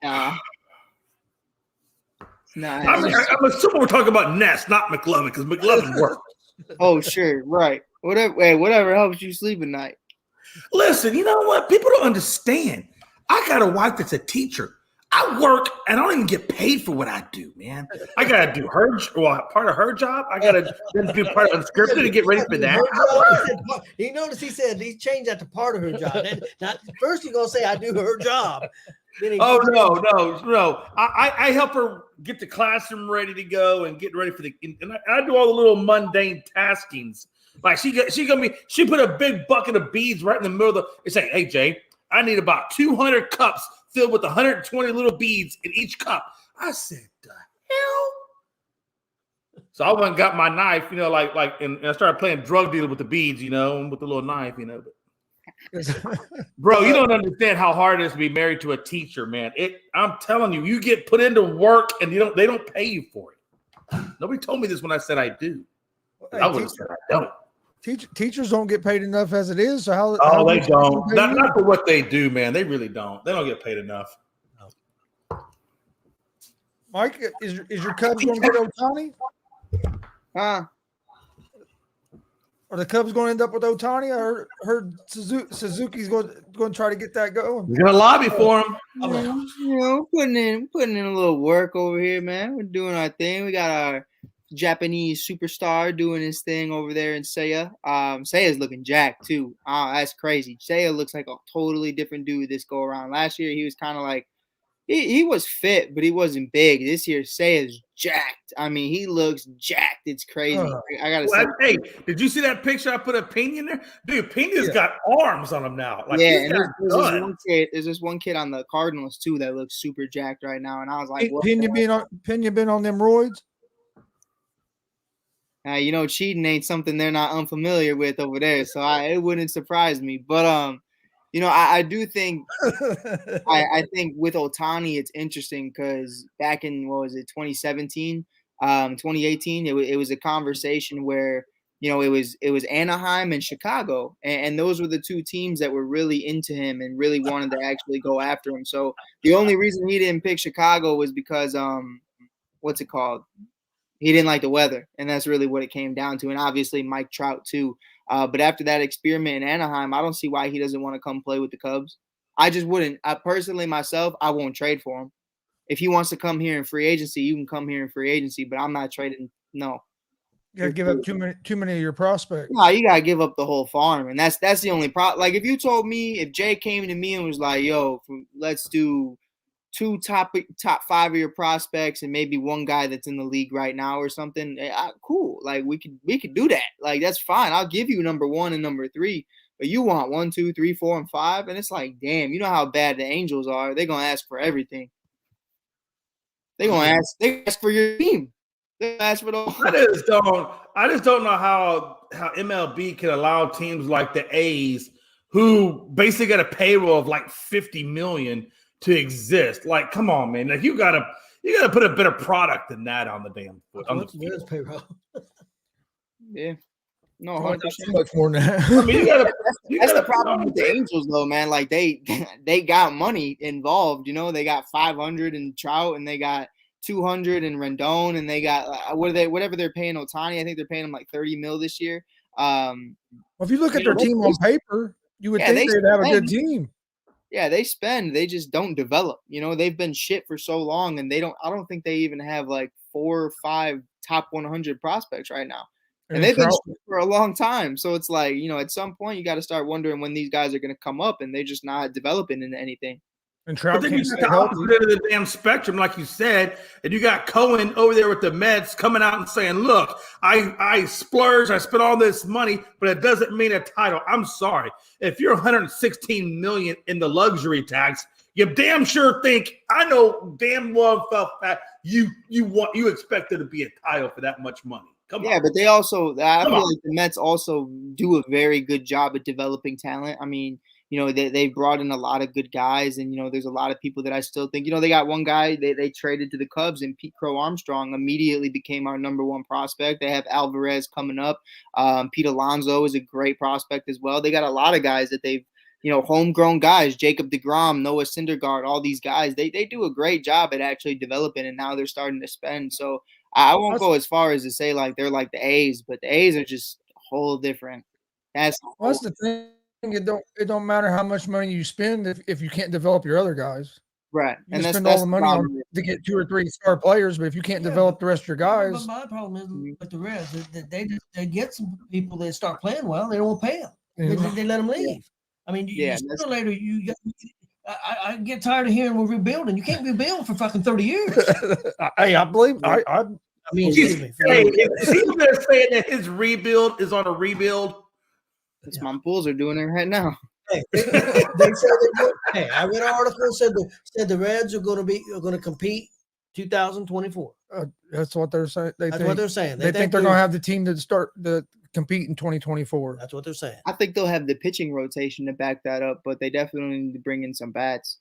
I'm assuming we're talking about Ness, not McLovin, because McLovin works. Oh, sure, right. Whatever helps you sleep at night. Listen, you know what? People don't understand. I got a wife that's a teacher. I work and I don't even get paid for what I do, man. I gotta do part of her job. I gotta do part of unscripted to get ready for that. He noticed he said he changed that to part of her job. Not first you're gonna say I do her job. No. I help her get the classroom ready to go and get ready for and I do all the little mundane taskings. Like she put a big bucket of beads right in the middle of it's like, hey Jay, I need about 200 cups filled with 120 little beads in each cup. I said, the hell? So I went and got my knife, and I started playing drug dealer with the beads, with the little knife, Bro, you don't understand how hard it is to be married to a teacher, man. I'm telling you, you get put into work and they don't pay you for it. Nobody told me this when I said I do. I would have said I don't. Teachers don't get paid enough as it is. So how they don't. Not for what they do, man. They really don't. They don't get paid enough. Mike, is your Cubs going to get Ohtani? Are the Cubs going to end up with Ohtani? I heard Suzuki's going to try to get that going. You're going to lobby for him. Putting in a little work over here, man. We're doing our thing. We got our Japanese superstar doing his thing over there in Seiya. Seiya's looking jacked too. That's crazy. Seiya looks like a totally different dude this go around. Last year he was kind of like he was fit, but he wasn't big. This year Seiya's jacked. I mean, he looks jacked. It's crazy. I gotta say. Hey, did you see that picture I put of Pena in there? Dude, Pena's got arms on him now. And there's this one kid on the Cardinals too that looks super jacked right now. And I was like, Pena been on them roids? Cheating ain't something they're not unfamiliar with over there, so it wouldn't surprise me. But I do think I think with Ohtani it's interesting because back in 2017, 2018, it was a conversation where it was Anaheim and Chicago, and those were the two teams that were really into him and really wanted to actually go after him. So the only reason he didn't pick Chicago was because what's it called? He didn't like the weather, and that's really what it came down to. And obviously Mike Trout too. But after that experiment in Anaheim, I don't see why he doesn't want to come play with the Cubs. I just wouldn't. Personally, myself, I won't trade for him. If he wants to come here in free agency, you can come here in free agency, but I'm not trading. No. You gotta give up too many of your prospects. No, you gotta give up the whole farm, and that's the only problem. Like if you told me, if Jay came to me and was like, "Yo, let's do 2 top 5 of your prospects and maybe one guy that's in the league right now or something," cool. Like we could do that. Like that's fine. I'll give you number 1 and number 3, but you want 1, 2, 3, 4, and 5, and it's like, damn, you know how bad the Angels are. They're gonna ask for everything. They're gonna ask for your team. They ask for the. I just don't know how how MLB can allow teams like the A's, who basically got a payroll of like 50 million to exist. Like, come on, man. Like, you gotta put a better product than that on the damn foot. What's the payroll? Yeah. No, Oh, 100%. not too much more than that. I mean, that's the problem with the Angels, though, man. Like they got money involved. You know, they got 500 in Trout, and they got 200 in Rendon, and they got whatever they're paying Ohtani. I think they're paying him like 30 mil this year. Well, if you look at their team on paper, you would think they'd have a good team. Yeah, they spend. They just don't develop. You know, they've been shit for so long, and I don't think they even have like 4 or 5 top 100 prospects right now. And they've been shit for a long time. So it's like, you know, at some point you got to start wondering when these guys are going to come up, and they're just not developing into anything. And Trout can't stay healthy. Of the damn spectrum, like you said, and you got Cohen over there with the Mets coming out and saying, "Look, I splurged, I spent all this money, but it doesn't mean a title." I'm sorry, if you're 116 million in the luxury tax, you damn sure think I know damn well felt that you expect there to be a title for that much money. Come on. But they also, I feel like the Mets also do a very good job at developing talent. I mean, you know, they brought in a lot of good guys, and, you know, there's a lot of people that I still think, you know, they got one guy they traded to the Cubs, and Pete Crow Armstrong immediately became our number 1 prospect. They have Alvarez coming up. Pete Alonso is a great prospect as well. They got a lot of guys that they've, you know, homegrown guys, Jacob deGrom, Noah Syndergaard, all these guys, they do a great job at actually developing, and now they're starting to spend. So I won't go as far as to say like they're like the A's, but the A's are just a whole different. That's the thing. It don't matter how much money you spend if you can't develop your other guys. Right. You and spend all the money to get 2 or 3 star players, but if you can't develop the rest of your guys. But my problem is with the Reds, they get some people that start playing well, they don't want to pay them. They let them leave. I mean, sooner or later, I get tired of hearing we're rebuilding. You can't rebuild for fucking 30 years. Hey, I believe. I mean, is he saying that his rebuild is on a rebuild? Because my Bulls are doing it right now. Hey, I read an article said the Reds are going to compete 2024. That's what they're saying. That's what they're saying. They think they're going to have the team to start the compete in 2024. That's what they're saying. I think they'll have the pitching rotation to back that up, but they definitely need to bring in some bats.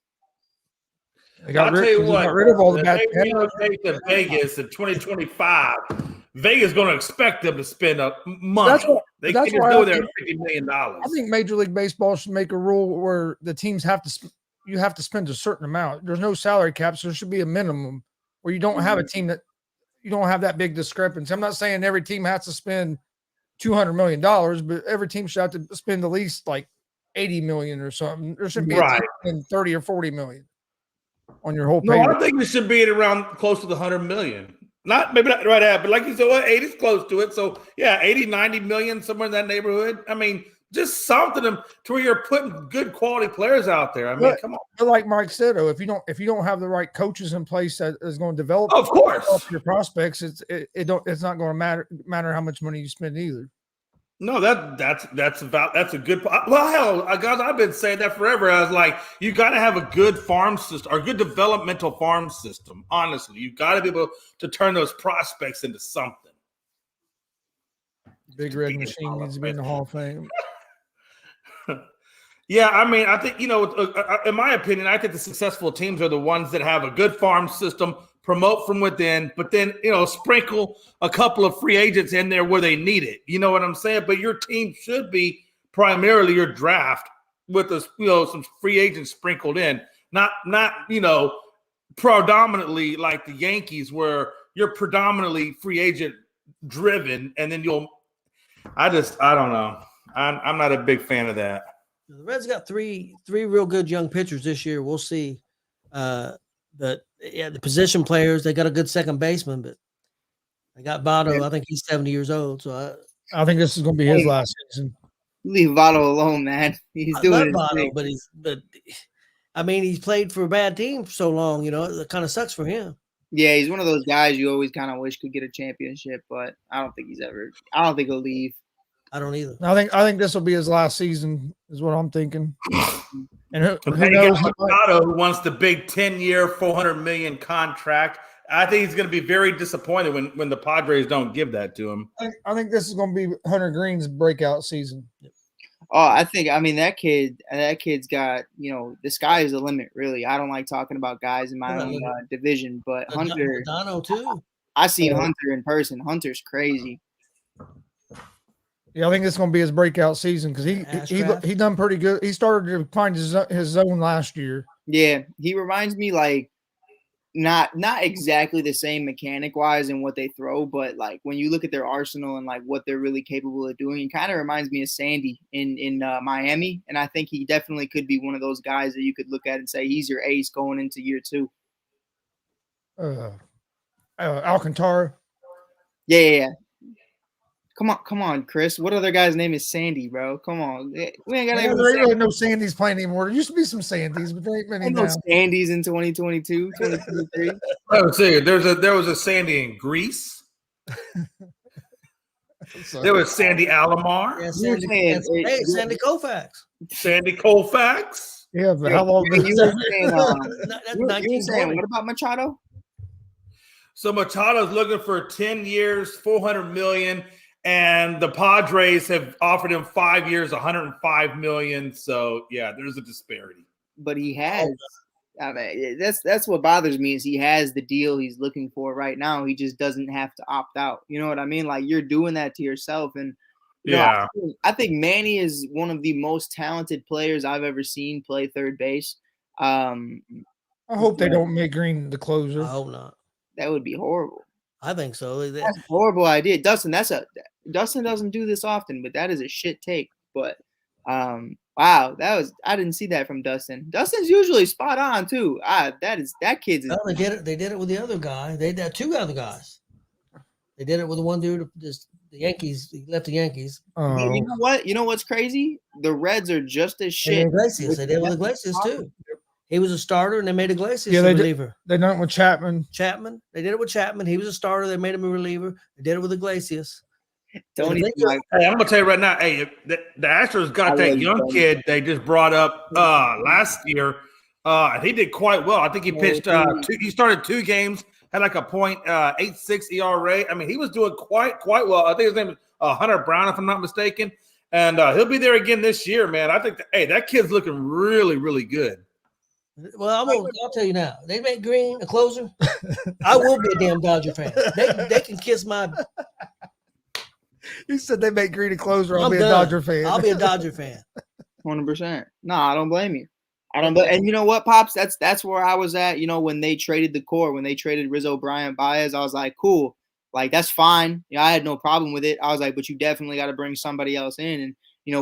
I'll tell you what, got rid of all the bats. They relocate to Vegas in 2025. Vegas is going to expect them to spend money. They can't just go there $50 million. I think Major League Baseball should make a rule where the teams have to spend a certain amount. There's no salary cap, so there should be a minimum where you don't have a team that you don't have that big discrepancy. I'm not saying every team has to spend $200 million, but every team should have to spend at least like $80 million or something. There should be a team 30 or 40 million on your whole payroll. I think it should be at around close to the 100 million. Maybe not right at, but like you said, 80 is close to it. So yeah, 80, 90 million, somewhere in that neighborhood. I mean, just something to where you're putting good quality players out there. I mean, come on. But like Mike said, if you don't have the right coaches in place that is going to develop, your prospects, it's not going to matter how much money you spend either. No, that's a good. Well, hell, guys, I've been saying that forever. I was like, you got to have a good farm system or good developmental farm system. Honestly, you got to be able to turn those prospects into something. Big Red Machine needs to be in the Hall of Fame. Yeah, I mean, I think, in my opinion, I think the successful teams are the ones that have a good farm system, promote from within, but then, sprinkle a couple of free agents in there where they need it. You know what I'm saying? But your team should be primarily your draft with some free agents sprinkled in, not predominantly like the Yankees where you're predominantly free agent driven, and then I don't know. I'm not a big fan of that. The Reds got three real good young pitchers this year. We'll see. The position players, they got a good second baseman, but they got Votto. I think he's 70 years old. So I think this is going to be his last season. Leave Votto alone, man. He's doing Votto, but he's played for a bad team for so long. It kind of sucks for him. Yeah, he's one of those guys you always kind of wish could get a championship, but I don't think he'll leave. I don't either. I think this will be his last season, is what I'm thinking. And who knows? Machado, who wants the big 10-year, $400 million contract, I think he's going to be very disappointed when the Padres don't give that to him. I think this is going to be Hunter Green's breakout season. Oh, I mean that kid's got, the sky is the limit, really. I don't like talking about guys in my own division, but Hunter, Dono too. I seen Hunter in person. Hunter's crazy. Yeah, I think it's going to be his breakout season because he done pretty good. He started to find his zone last year. Yeah, he reminds me like not exactly the same mechanic wise and what they throw, but like when you look at their arsenal and like what they're really capable of doing, it kind of reminds me of Sandy in Miami. And I think he definitely could be one of those guys that you could look at and say he's your ace going into year 2. Alcantara. Yeah. Come on, Chris. What other guy's name is Sandy, bro? Come on. We ain't got really no Sandys playing anymore. There used to be some Sandys, but there ain't many now. Sandys in 2022, 2023. I would say there was a Sandy in Greece. There was Sandy Alomar. Yeah, Sandy Koufax. Sandy Koufax. Yeah, but how long? You were saying, what about Machado? So Machado's looking for 10 years, $400 million. And the Padres have offered him 5 years, $105 million. So yeah, there's a disparity. But he has. I mean, that's what bothers me is he has the deal he's looking for right now. He just doesn't have to opt out. You know what I mean? Like you're doing that to yourself. And I think Manny is one of the most talented players I've ever seen play third base. I hope they don't make Green the closer. I hope not. That would be horrible. I think so. That's a horrible idea. Dustin doesn't do this often, but that is a shit take. But wow, I didn't see that from Dustin. Dustin's usually spot on too. That kid's. No, they did it with the other guy. They did 2 other guys. They did it with the one dude. The Yankees. He left the Yankees. You know what? You know what's crazy? The Reds are just as shit. They did it with Iglesias too. He was a starter, and they made Iglesias a reliever. They done it with Chapman. They did it with Chapman. He was a starter. They made him a reliever. They did it with Iglesias. Hey, I'm gonna tell you right now. Hey, the Astros got that young kid they just brought up last year. He did quite well. I think he pitched. He started 2 games, had like a .86 ERA. I mean, he was doing quite well. I think his name is Hunter Brown, if I'm not mistaken. And he'll be there again this year, man. I think that kid's looking really, really good. Well, I'll tell you now. They make Green a closer. I will be a damn Dodger fan. They can kiss my. You said they make Green a closer. I'll be a Dodger fan. I'll be a Dodger fan. 100%. No, I don't blame you. And you know what, Pops? That's where I was at. When they traded the core, when they traded Rizzo, Bryant, Baez, I was like, cool. Like that's fine. I had no problem with it. I was like, but you definitely got to bring somebody else in. And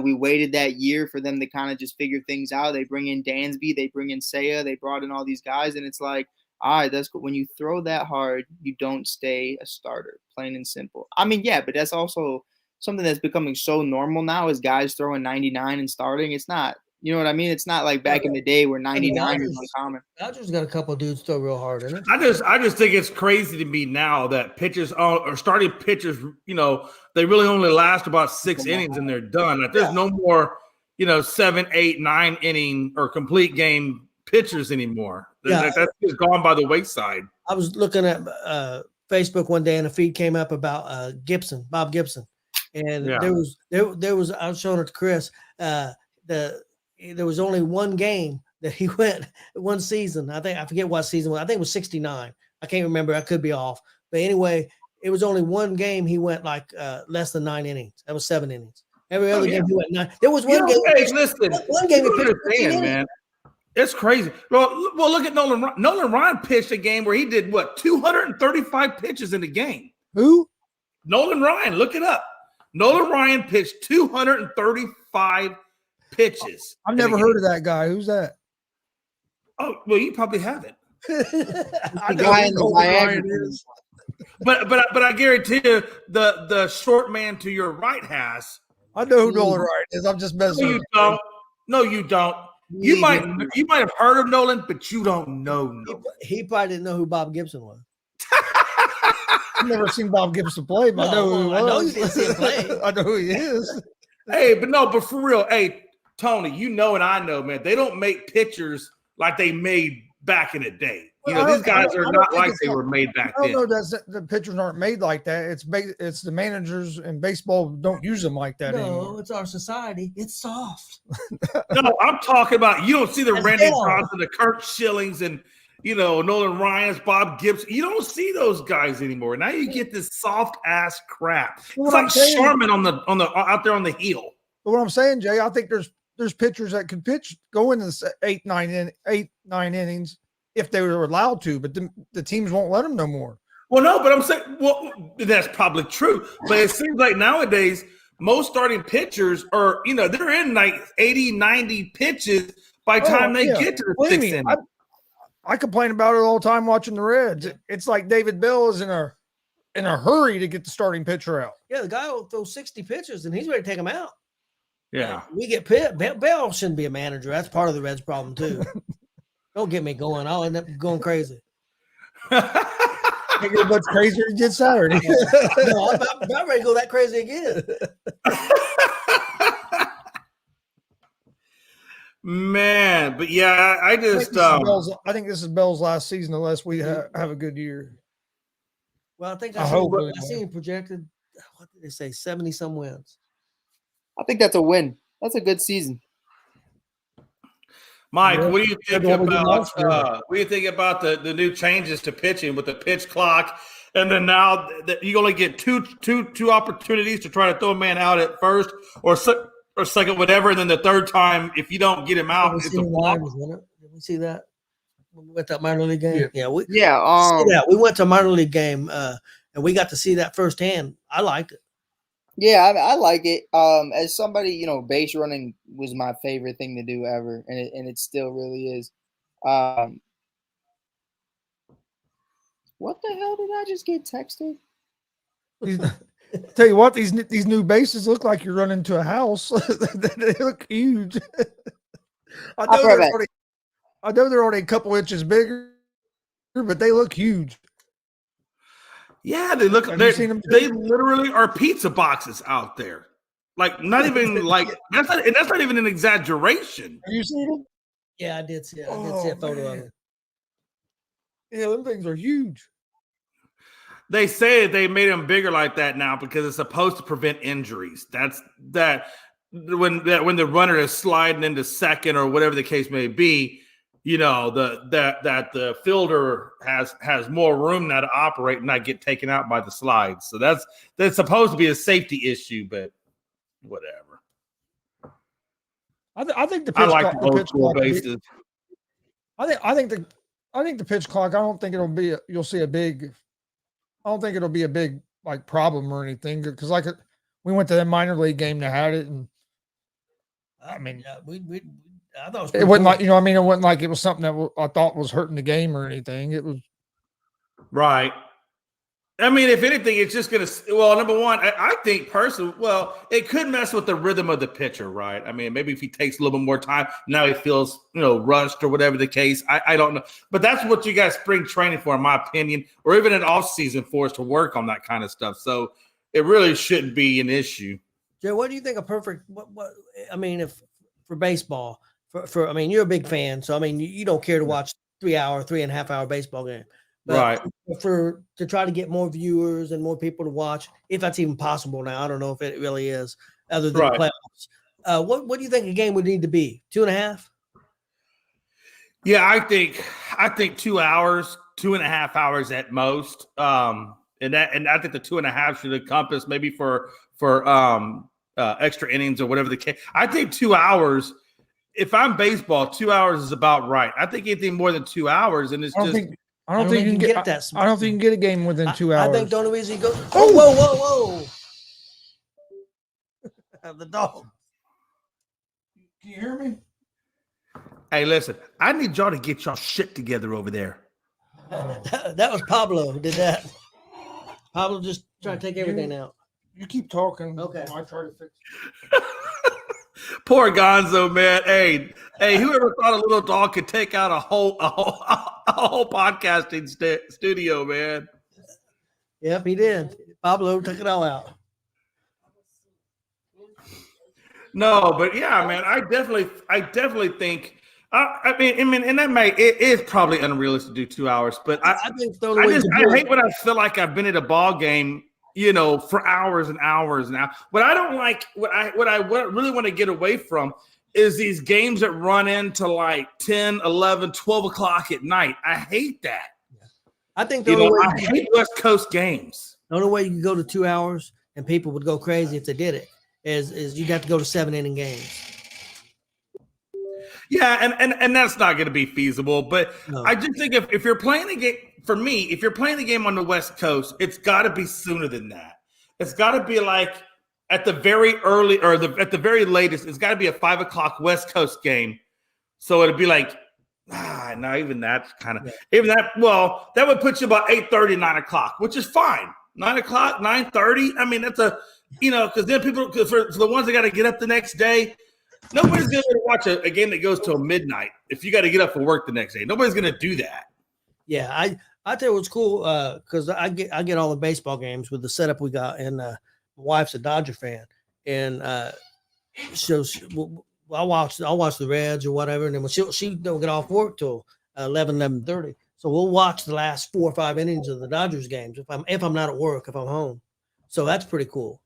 we waited that year for them to kind of just figure things out. They bring in Dansby, they bring in Seiya, they brought in all these guys, and it's like, all right, that's cool. When you throw that hard, you don't stay a starter, plain and simple. I mean, yeah, but that's also something that's becoming so normal now is guys throwing 99 and starting. It's not, you know what I mean? It's not like back in the day where 99 was uncommon. Dodgers got a couple of dudes throw real hard, isn't it? I just think it's crazy to me now that pitchers or starting pitchers, they really only last about 6 innings and they're done. Like there's no more, 7, 8, 9 inning or complete game pitchers anymore. That's just gone by the wayside. I was looking at Facebook one day and a feed came up about Bob Gibson, and there was I was showing it to Chris. There was only one game that he went one season. I forget what season was. I think it was 69. I can't remember. I could be off. But anyway, it was only one game he went like less than 9 innings. That was 7 innings. Every other game he went 9. There was one game. Hey, listen, one game he pitched, man. It's crazy. Well, look at Nolan Ryan. Nolan Ryan pitched a game where he did 235 pitches in the game. Who? Nolan Ryan. Look it up. Nolan Ryan pitched 235 pitches. I've never heard of that guy. Who's that? Oh, well, you probably haven't. I know who Nolan Ryan is. But I guarantee you the short man to your right has. I know who Nolan Ryan is. I'm just messing with you. No, you don't. You might have heard of Nolan, but you don't know Nolan. He probably didn't know who Bob Gibson was. I've never seen Bob Gibson play, but I know who he was. I know you didn't see him play. I know who he is. Hey, but for real, hey, Tony, and I know, man, they don't make pitchers like they made back in the day. These guys are not like they were made back I don't then. know that the pitchers aren't made like that. It's the managers in baseball don't use them like that anymore. No, it's our society. It's soft. No, I'm talking about you don't see the That's Randy Bell. Johnson, the Kurt Schillings, and Nolan Ryan's, Bob Gibson. You don't see those guys anymore. Now you get this soft ass crap. It's like Sherman on the out there on the heel. But what I'm saying, Jay, I think there's pitchers that could pitch go into the 8-9 innings if they were allowed to, but the teams won't let them no more. Well, no, but I'm saying, that's probably true. But it seems like nowadays most starting pitchers are, they're in like 80, 90 pitches by the time they get to the sixth inning. I complain about it all the time watching the Reds. It's like David Bell is in a hurry to get the starting pitcher out. Yeah, the guy will throw 60 pitches and he's ready to take them out. Yeah. We get pit. Bell shouldn't be a manager. That's part of the Reds' problem too. Don't get me going. I'll end up going crazy. I get much crazier than G.S.R. No, I'm about ready to go that crazy again. Man, but yeah, I just I think this is Bell's last season unless we have a good year. Well, I think I seen him projected. What did they say? 70-some wins. I think that's a win. That's a good season. Mike, what do you think about the new changes to pitching with the pitch clock, and then now that you only get two opportunities to try to throw a man out at first or second, whatever, and then the third time, if you don't get him out, it's a block. Did we see that? When we went to a minor league game. Yeah, we went to a minor league game, and we got to see that firsthand. I liked it. Yeah, I like it. As somebody, base running was my favorite thing to do ever, and it still really is. What the hell did I just get texted? Tell you what, these new bases look like you're running to a house. They look huge. I know they're only a couple inches bigger, but they look huge. Yeah, they look. They literally are pizza boxes out there. Like not even like that's not even an exaggeration. Have you seen them? Yeah, I did see it. I did see a photo of it. Yeah, them things are huge. They say they made them bigger like that now because it's supposed to prevent injuries. That's when the runner is sliding into second or whatever the case may be. That the fielder has more room now to operate and not get taken out by the slides. So that's supposed to be a safety issue, but whatever. I think the pitch I like clock, the old school bases. I think the pitch clock. I don't think it'll be. You'll see a big. I don't think it'll be a big like problem or anything because we went to that minor league game that had it, and I mean, I thought it wasn't like it wasn't like it was something that I thought was hurting the game or anything. It was right. I mean, if anything, it's just going to. Well, number one, I think personally, it could mess with the rhythm of the pitcher, right? I mean, maybe if he takes a little bit more time, now he feels rushed or whatever the case. I don't know, but that's what you guys spring training for, in my opinion, or even an off season for us to work on that kind of stuff. So it really shouldn't be an issue. Jay, what do you think a perfect? What I mean, if for baseball. I mean, you're a big fan, so I mean, you don't care to watch 3.5 hour baseball game, but right? To try to get more viewers and more people to watch, if that's even possible now, I don't know if it really is, other than the playoffs. What do you think a game would need to be? 2.5? Yeah, I think 2 hours, 2.5 hours at most, and I think the 2.5 should encompass maybe for extra innings or whatever the case. I think 2 hours. If I'm baseball, 2 hours is about right. I think anything more than 2 hours, and it's I don't think you can get that. I don't think you can get a game within 2 hours. I think Donovan goes. Oh, whoa! The dog. Can you hear me? Hey, listen. I need y'all to get y'all shit together over there. That was Pablo who did that. Pablo just trying to take everything out. You keep talking. Okay. I try to fix it. Poor Gonzo, man. Hey, whoever thought a little dog could take out a whole podcasting studio, man? Yep, he did. Pablo took it all out. No, but yeah, man, I definitely think I mean, and it is probably unrealistic to do 2 hours, but I think I hate when I feel like I've been at a ball game, for hours and hours and hours. What I don't like, what I really want to get away from is these games that run into like 10, 11, 12 o'clock at night. I hate that. I think I hate West Coast games. The only way you can go to 2 hours and people would go crazy if they did it is you'd have to go to 7-inning games. Yeah, and that's not going to be feasible. But no. I just think if you're playing a game, for me, if you're playing the game on the West Coast, it's got to be sooner than that. It's got to be like at the very early or at the very latest, it's got to be a 5 o'clock West Coast game. So it'd be like, no, even that's kind of even that. Well, that would put you about 8:30, 9 o'clock, which is fine. 9 o'clock, 9:30. I mean, that's because then people for the ones that got to get up the next day. Nobody's going to watch a game that goes till midnight if you got to get up for work the next day. Nobody's going to do that. Yeah, I tell you what's cool because I get all the baseball games with the setup we got, and my wife's a Dodger fan, and so I'll watch the Reds or whatever, and then she don't get off work till 11:30. So we'll watch the last 4 or 5 innings of the Dodgers games if I'm not at work, if I'm home. So that's pretty cool.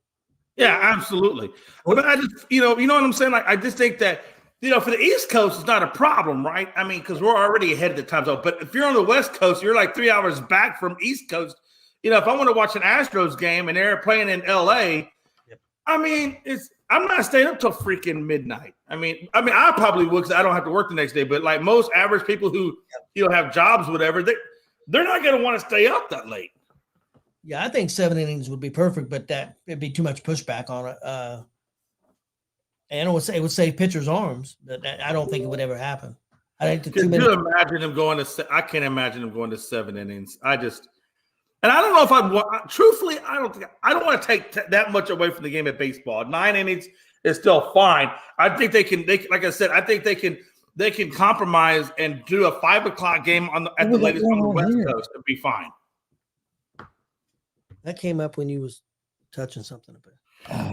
Yeah, absolutely. But I just, you know what I'm saying? Like, I just think that, for the East Coast, it's not a problem, right? I mean, because we're already ahead of the time zone. But if you're on the West Coast, you're like 3 hours back from East Coast. If I want to watch an Astros game and they're playing in LA, I mean, I'm not staying up till freaking midnight. I mean, I probably would because I don't have to work the next day. But like most average people who, have jobs, whatever, they're not going to want to stay up that late. Yeah, I think 7 innings would be perfect, but it'd be too much pushback on it. And it would save pitchers' arms, but I don't think it would ever happen. I think the 2 minutes. Imagine them going to. I can't imagine them going to 7 innings. And I don't know if truthfully, I don't want to take that much away from the game of baseball. 9 innings is still fine. I think they can. Like I said, I think they can compromise and do a 5 o'clock game at the latest on the West Coast. It'd be fine. That came up when you was touching something a bit.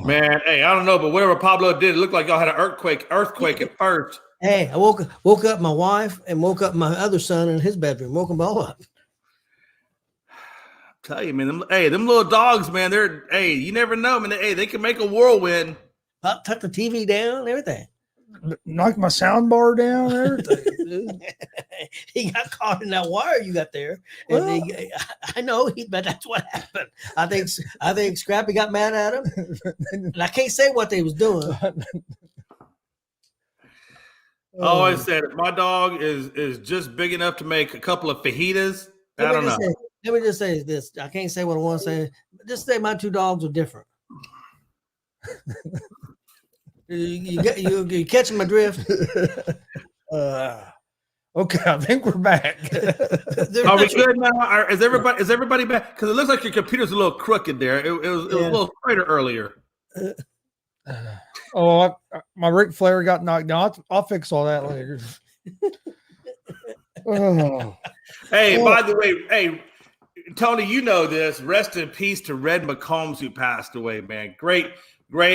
Man, hey, I don't know, but whatever Pablo did, it looked like y'all had an earthquake at first. Hey, I woke up my wife and woke up my other son in his bedroom. Woke them all up. Tell you, man, them little dogs, man, you never know, man. They can make a whirlwind. Tuck the TV down, everything. Knock my sound bar down, everything. He got caught in that wire you got there. And I know, but that's what happened. I think Scrappy got mad at him. And I can't say what they was doing. I always said my dog is just big enough to make a couple of fajitas. I don't know. Let me just say this. I can't say what I want to say. Just say my 2 dogs are different. You catching my drift? Okay, I think we're back. Are we good now? Is everybody back? Because it looks like your computer's a little crooked there. It was a little straighter earlier. My Ric Flair got knocked down. I'll fix all that later. Hey, by the way, Tony, you know this. Rest in peace to Red McCombs, who passed away, man. Great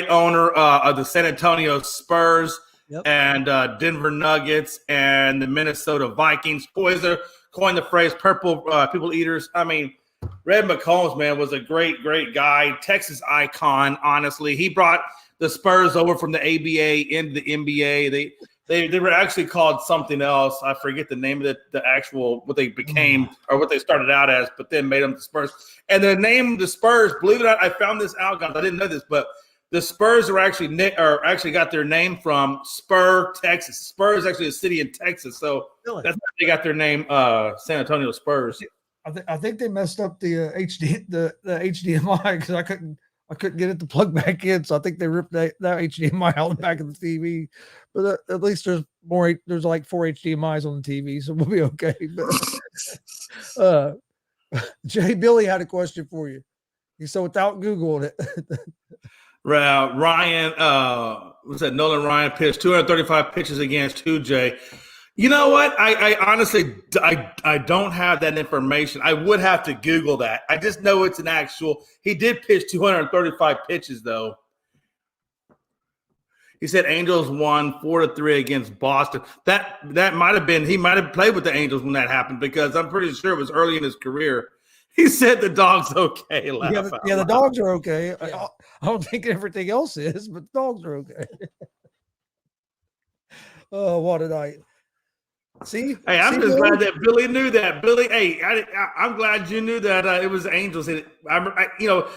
owner of the San Antonio Spurs and Denver Nuggets and the Minnesota Vikings. Coined the phrase "purple people eaters." I mean, Red McCombs, man, was a great guy, Texas icon. Honestly, he brought the Spurs over from the ABA into the NBA. They were actually called something else. I forget the name of the actual what they became or what they started out as, but then made them the Spurs. And the name the Spurs, believe it or not, I found this out, guys. I didn't know this, but the Spurs are actually got their name from Spur, Texas. Spur is actually a city in Texas, so that's how they got their name, San Antonio Spurs. I think they messed up the HDMI because I couldn't get it to plug back in, so I think they ripped that HDMI out the back of the TV. But at least there's like 4 HDMIs on the TV, so we'll be okay. But, Jay Billy had a question for you. He said without Googling it. Ryan, was that Nolan Ryan pitched 235 pitches against who, Jay? You know what? I honestly don't have that information. I would have to Google that. I just know it's an actual. He did pitch 235 pitches, though. He said Angels won 4-3 against Boston. That might have been, he might have played with the Angels when that happened, because I'm pretty sure it was early in his career. He said the dog's okay. The dogs are okay. Yeah. I don't think everything else is, but the dogs are okay. Oh, what a night. See? Hey, I'm just glad that Billy knew that. Billy, hey, I'm glad you knew that it was the Angels. And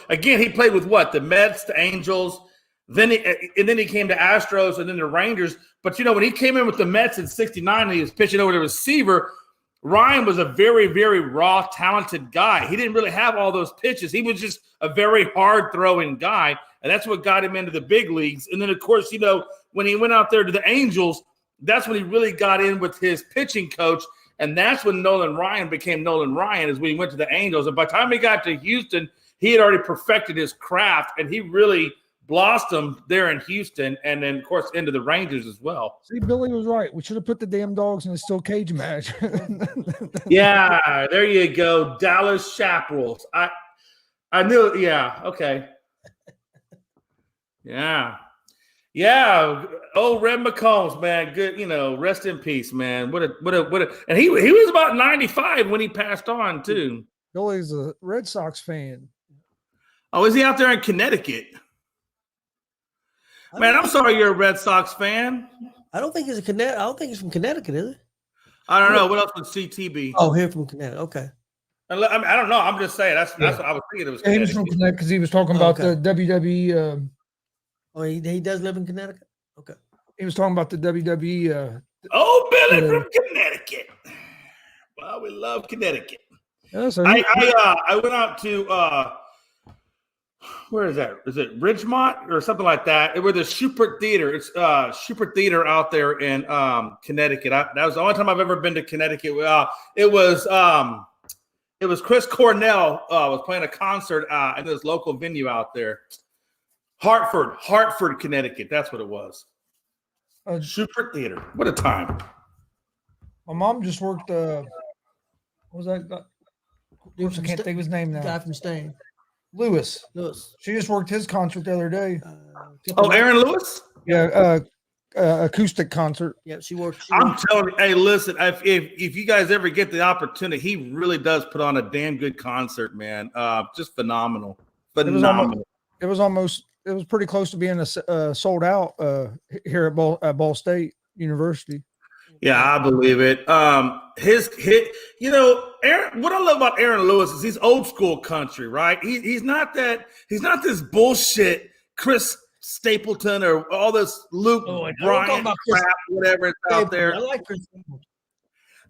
again, he played with what? The Mets, the Angels, then he came to Astros and then the Rangers. But, when he came in with the Mets in 69 and he was pitching over the receiver, Ryan was a very, very raw, talented guy. He didn't really have all those pitches. He was just a very hard-throwing guy, and that's what got him into the big leagues. And then, of course, when he went out there to the Angels, that's when he really got in with his pitching coach, and that's when Nolan Ryan became Nolan Ryan, is when he went to the Angels. And by the time he got to Houston, he had already perfected his craft, and he really blossomed there in Houston, and then, of course, into the Rangers as well. See, Billy was right. We should have put the damn dogs in a steel cage match. Yeah, there you go. Dallas Chaparrals. I knew it. Yeah, okay. Yeah. Yeah, old Red McCombs, man. Good, rest in peace, man. What a and he was about 95 when he passed on, too. Billy's a Red Sox fan. Oh, is he out there in Connecticut? Man, I'm sorry you're a Red Sox fan. I don't think he's from Connecticut, is he? I don't know. What else would CT be? Oh, here from Connecticut. Okay. I don't know. I'm just saying. That's what I was thinking. It was Connecticut. He was from Connecticut because he was talking about the WWE. He does live in Connecticut? Okay. He was talking about the WWE. Billy from Connecticut. Well, we love Connecticut. Yeah, so I went out to where is that? Is it Ridgemont or something like that? It was the Schubert Theater. It's Schubert Theater out there in Connecticut. That was the only time I've ever been to Connecticut. It was Chris Cornell was playing a concert in this local venue out there. Hartford, Connecticut. That's what it was. Schubert Theater. What a time. My mom just worked. What was that? I can't think of his name now. Guy from Stain. Lewis. She just worked his concert the other day. Aaron Lewis? Yeah, acoustic concert. Yeah, she worked. I'm telling you, hey, listen, if you guys ever get the opportunity, he really does put on a damn good concert, man. Just phenomenal. Phenomenal. It was pretty close to being sold out here at Ball State University. Yeah, I believe it. Aaron, what I love about Aaron Lewis is he's old school country, right? He's not this bullshit Chris Stapleton or all this Luke Bryan crap, whatever it's out there. I like Chris Stapleton.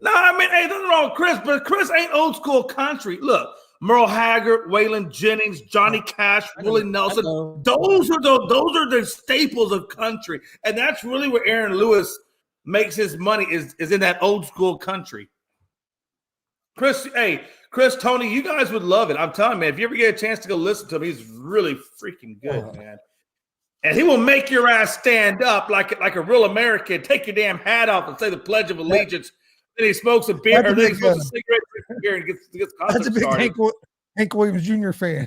No, I mean, hey, nothing wrong with Chris, but Chris ain't old school country. Look, Merle Haggard, Waylon Jennings, Johnny Cash, Willie Nelson. Those are the staples of country, and that's really where Aaron Lewis makes his money is in that old school country. Chris, Tony, you guys would love it. I'm telling you, man, if you ever get a chance to go listen to him, he's really freaking good, man. And he will make your ass stand up like a real American, take your damn hat off and say the Pledge of Allegiance. Then he smokes a beer, or then he smokes a cigarette, drinks a beer, and gets That's a big Hank Williams Jr. fan.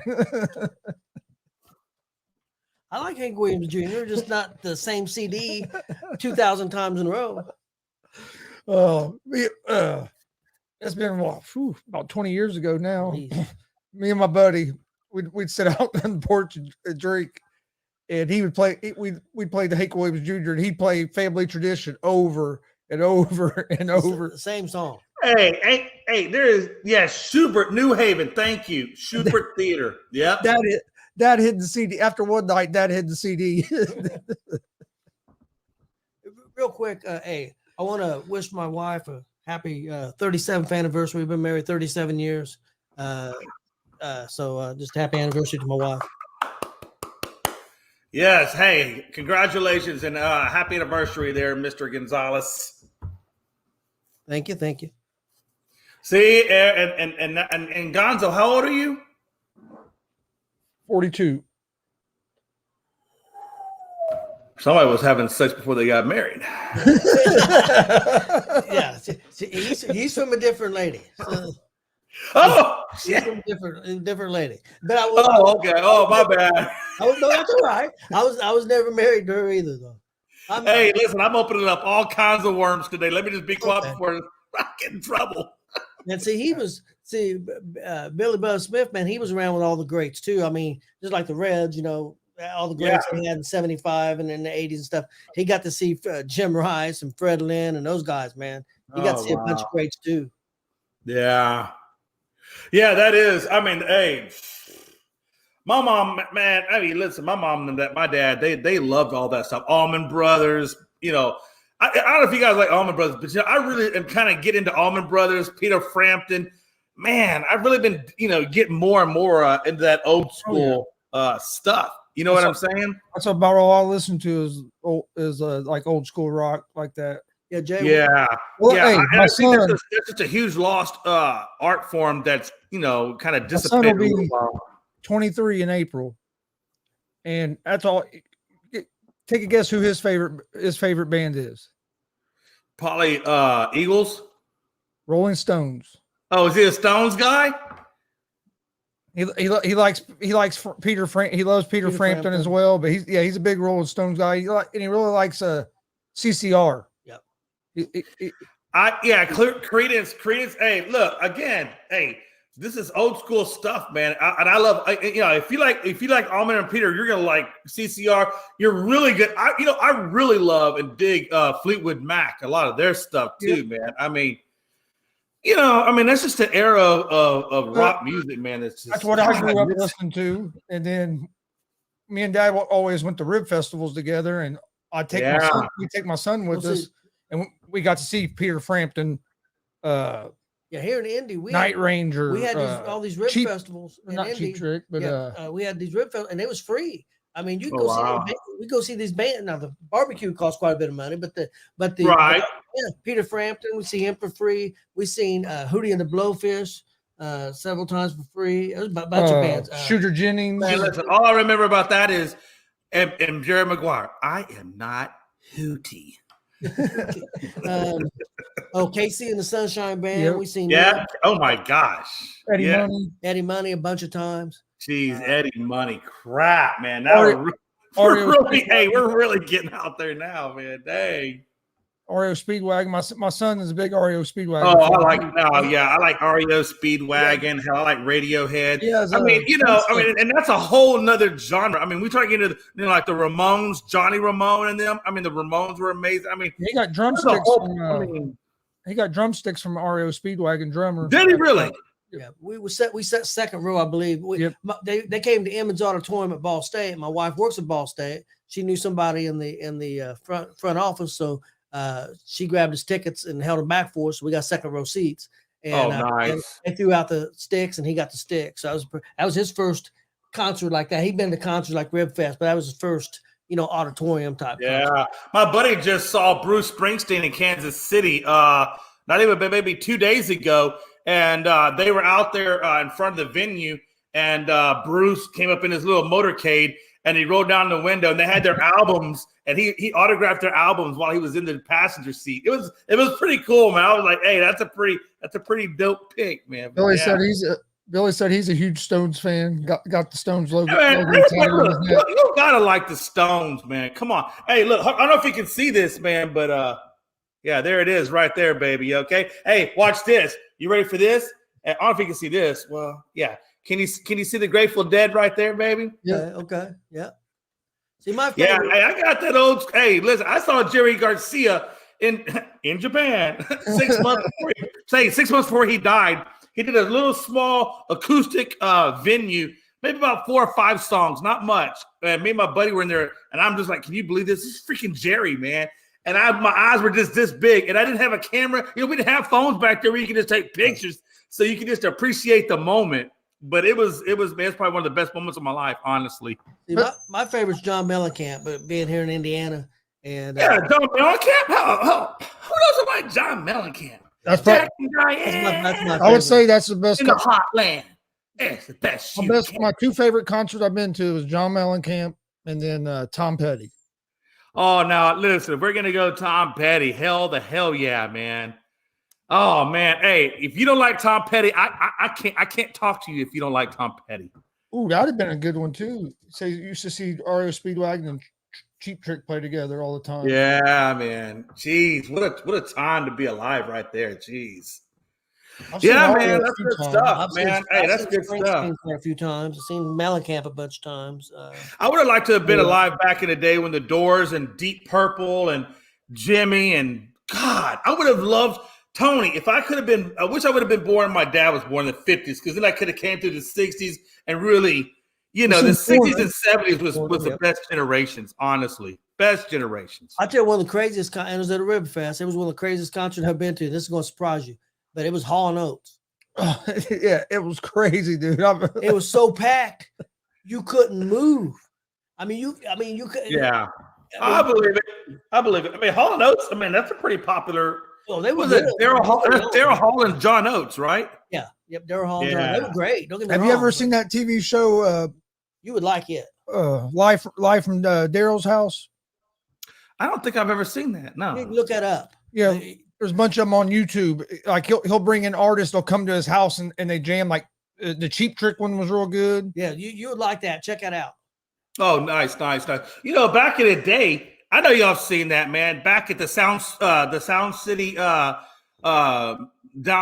I like Hank Williams Jr., just not the same CD 2,000 times in a row. Oh, it's been about 20 years ago now. Me and my buddy, we'd sit out on the porch and drink, and he would play. We'd play the Hank Williams Jr. and he'd play Family Tradition over and over and over. The same song. Hey, there is Schubert, New Haven. Thank you, Schubert Theater. Yep. Dad hid the CD after one night. Dad hid the CD. Real quick, I want to wish my wife a happy 37th anniversary. We've been married 37 years. So just happy anniversary to my wife. Yes. Hey, congratulations and happy anniversary there, Mr. Gonzalez. Thank you. See, and Gonzo, how old are you? 42. Somebody was having sex before they got married. Yeah, he's from a different lady. So she's from a different lady. But okay. Oh, my bad. No, that's all right. I was never married to her either, though. Hey, listen, I'm opening up all kinds of worms today. Let me just be quiet before I get in trouble. And see, Billy Buzz Smith, man, he was around with all the greats too. I mean, just like the Reds, all the greats he had in '75 and in the '80s and stuff. He got to see Jim Rice and Fred Lynn and those guys, man. He got to see a bunch of greats too. Yeah, that is. I mean, hey, my mom, man. I mean, listen, my mom and my dad, they loved all that stuff. Allman Brothers, I don't know if you guys like Allman Brothers, but I really am kind of getting into Allman Brothers, Peter Frampton. Man, I've really been, getting more and more into that old school stuff. You know what I'm saying? That's about all I listen to is like old school rock like that. Yeah, Jay. Yeah. Well, yeah. hey, I think that's just a huge lost art form that's, kind of dissipated. My son will be 23 in April. And that's all. Take a guess who his favorite band is. Probably Eagles. Rolling Stones. Oh, is he a Stones guy? He likes Peter He loves Peter Frampton as well, but he's a big Rolling Stones guy. And he really likes CCR. Yep. Credence. Hey, look again. Hey, this is old school stuff, man. I love. If you like Allman and Peter, you're gonna like CCR. You're really good. I really love and dig Fleetwood Mac. A lot of their stuff too, man. I mean, that's just the era of rock music, man. That's what I grew up listening to. And then me and Dad always went to rib festivals together, and we take my son with us, and we got to see Peter Frampton. Here in Indy, Night Ranger. We had all these rib festivals in not Indy. Cheap Trick, but we had these rib festivals, and it was free. I mean, you go see these bands. Now the barbecue costs quite a bit of money, but the right. Peter Frampton, we see him for free. We seen Hootie and the Blowfish several times for free. It was a bunch of bands. Shooter Jennings. Man, listen, all I remember about that is and Jerry Maguire. I am not Hootie. Casey and the Sunshine Band. Yep. We seen Oh my gosh. Eddie Money a bunch of times. Jeez, Eddie Money, crap, man. Now we're really getting out there now, man. Dang. REO Speedwagon. My son is a big REO Speedwagon. Oh, I like REO Speedwagon. Hell, I like Radiohead. Yeah, and that's a whole nother genre. I mean, we try to get into like the Ramones, Johnny Ramone, and them. I mean, the Ramones were amazing. I mean, he got drumsticks. He got drumsticks from REO Speedwagon drummer. Did he really? Yeah, we set second row, I believe. They came to Emmons Auditorium at Ball State. My wife works at Ball State. She knew somebody in the front office, so she grabbed his tickets and held them back for us. So we got second row seats. And, nice. They threw out the sticks, and he got the sticks. So that was his first concert like that. He'd been to concerts like Rib Fest, but that was his first, auditorium type. Yeah, concert. My buddy just saw Bruce Springsteen in Kansas City. Not even maybe 2 days ago. And they were out there in front of the venue, and Bruce came up in his little motorcade, and he rolled down the window, and they had their albums, and he autographed their albums while he was in the passenger seat. It was pretty cool, man. I was like, hey, that's a pretty dope pick, man. Billy said he's a huge Stones fan. Got the Stones logo. You gotta like the Stones, man. Come on. Hey, look, I don't know if you can see this, man, but yeah, there it is right there, baby. Okay. Hey, watch this. You ready for this? I don't know if you can see this. Well, yeah. Can you see the Grateful Dead right there, baby? Yeah. Okay. Yeah. See my favorite. Yeah, hey, I got that old. Hey, listen, I saw Jerry Garcia in Japan 6 months before 6 months before he died. He did a little small acoustic venue, maybe about 4 or 5 songs, not much. And me and my buddy were in there, and I'm just like, can you believe this? This is freaking Jerry, man. And my eyes were just this big, and I didn't have a camera. We didn't have phones back there where you could just take pictures, so you could just appreciate the moment. But it's probably one of the best moments of my life, honestly. See, my favorite's John Mellencamp, but being here in Indiana, and John Mellencamp. Who doesn't like John Mellencamp? That's my I would say that's the best in the hot land. It's the best. My 2 favorite concerts I've been to is John Mellencamp and then Tom Petty. Oh, now listen, if we're gonna go Tom Petty, hell yeah, man. Oh man, hey, if you don't like Tom Petty, I can't talk to you if you don't like Tom Petty. Ooh, that'd have been a good one too. Say you used to see REO Speedwagon and Cheap Trick play together all the time. Yeah, man. Jeez, what a time to be alive right there. Jeez. I've seen Yeah, all man, of it that's a few good times. stuff, man. Hey, that's good stuff. Springsteen a few times. I've seen Mellencamp a bunch of times. I would have liked to have been alive back in the day when the Doors and Deep Purple and Jimmy and God, I would have loved Tony. If I could have been, I wish I would have been born. My dad was born in the 50s because then I could have came through the 60s and really, you know, the 60s and 70s was the best generations, honestly. Best generations. I tell you, one of the craziest, and it was at a Riverfest. It was one of the craziest concerts I've been to. This is going to surprise you, but it was Hall & Oates. Oh, yeah, it was crazy, dude. It was so packed, you couldn't move. I mean, you could. Yeah, I believe it. I mean, Hall & Oates. I mean, that's a pretty popular. Oh, they were was it Daryl Hall and John Oates, right? Yeah, yep, Daryl Hall and John. They were great. Don't get me wrong. Have you ever seen that TV show? You would like it. Live from Daryl's house. I don't think I've ever seen that. No, look that up. Yeah, there's a bunch of them on YouTube. Like he'll bring in artists. They'll come to his house and they jam. Like the Cheap Trick one was real good. Yeah, you would like that. Check it out. Oh, nice. You know, back in the day, I know y'all have seen that, man. Back at the Sound City down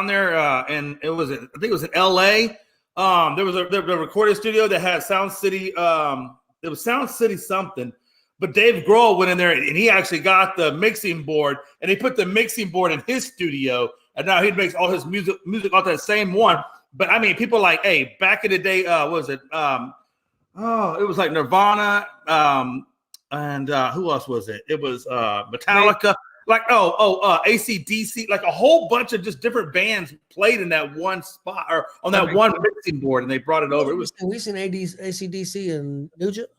there, and I think it was in L.A. There was a recording studio that had Sound City. It was Sound City something. But Dave Grohl went in there and he actually got the mixing board and he put the mixing board in his studio. And now he makes all his music off that same one. But I mean, people like, hey, back in the day, what was it? It was like Nirvana. And who else was it? It was Metallica. Like, AC/DC. Like a whole bunch of just different bands played in that one spot or on that one mixing board, and they brought it over. We seen AC/DC and Nugent.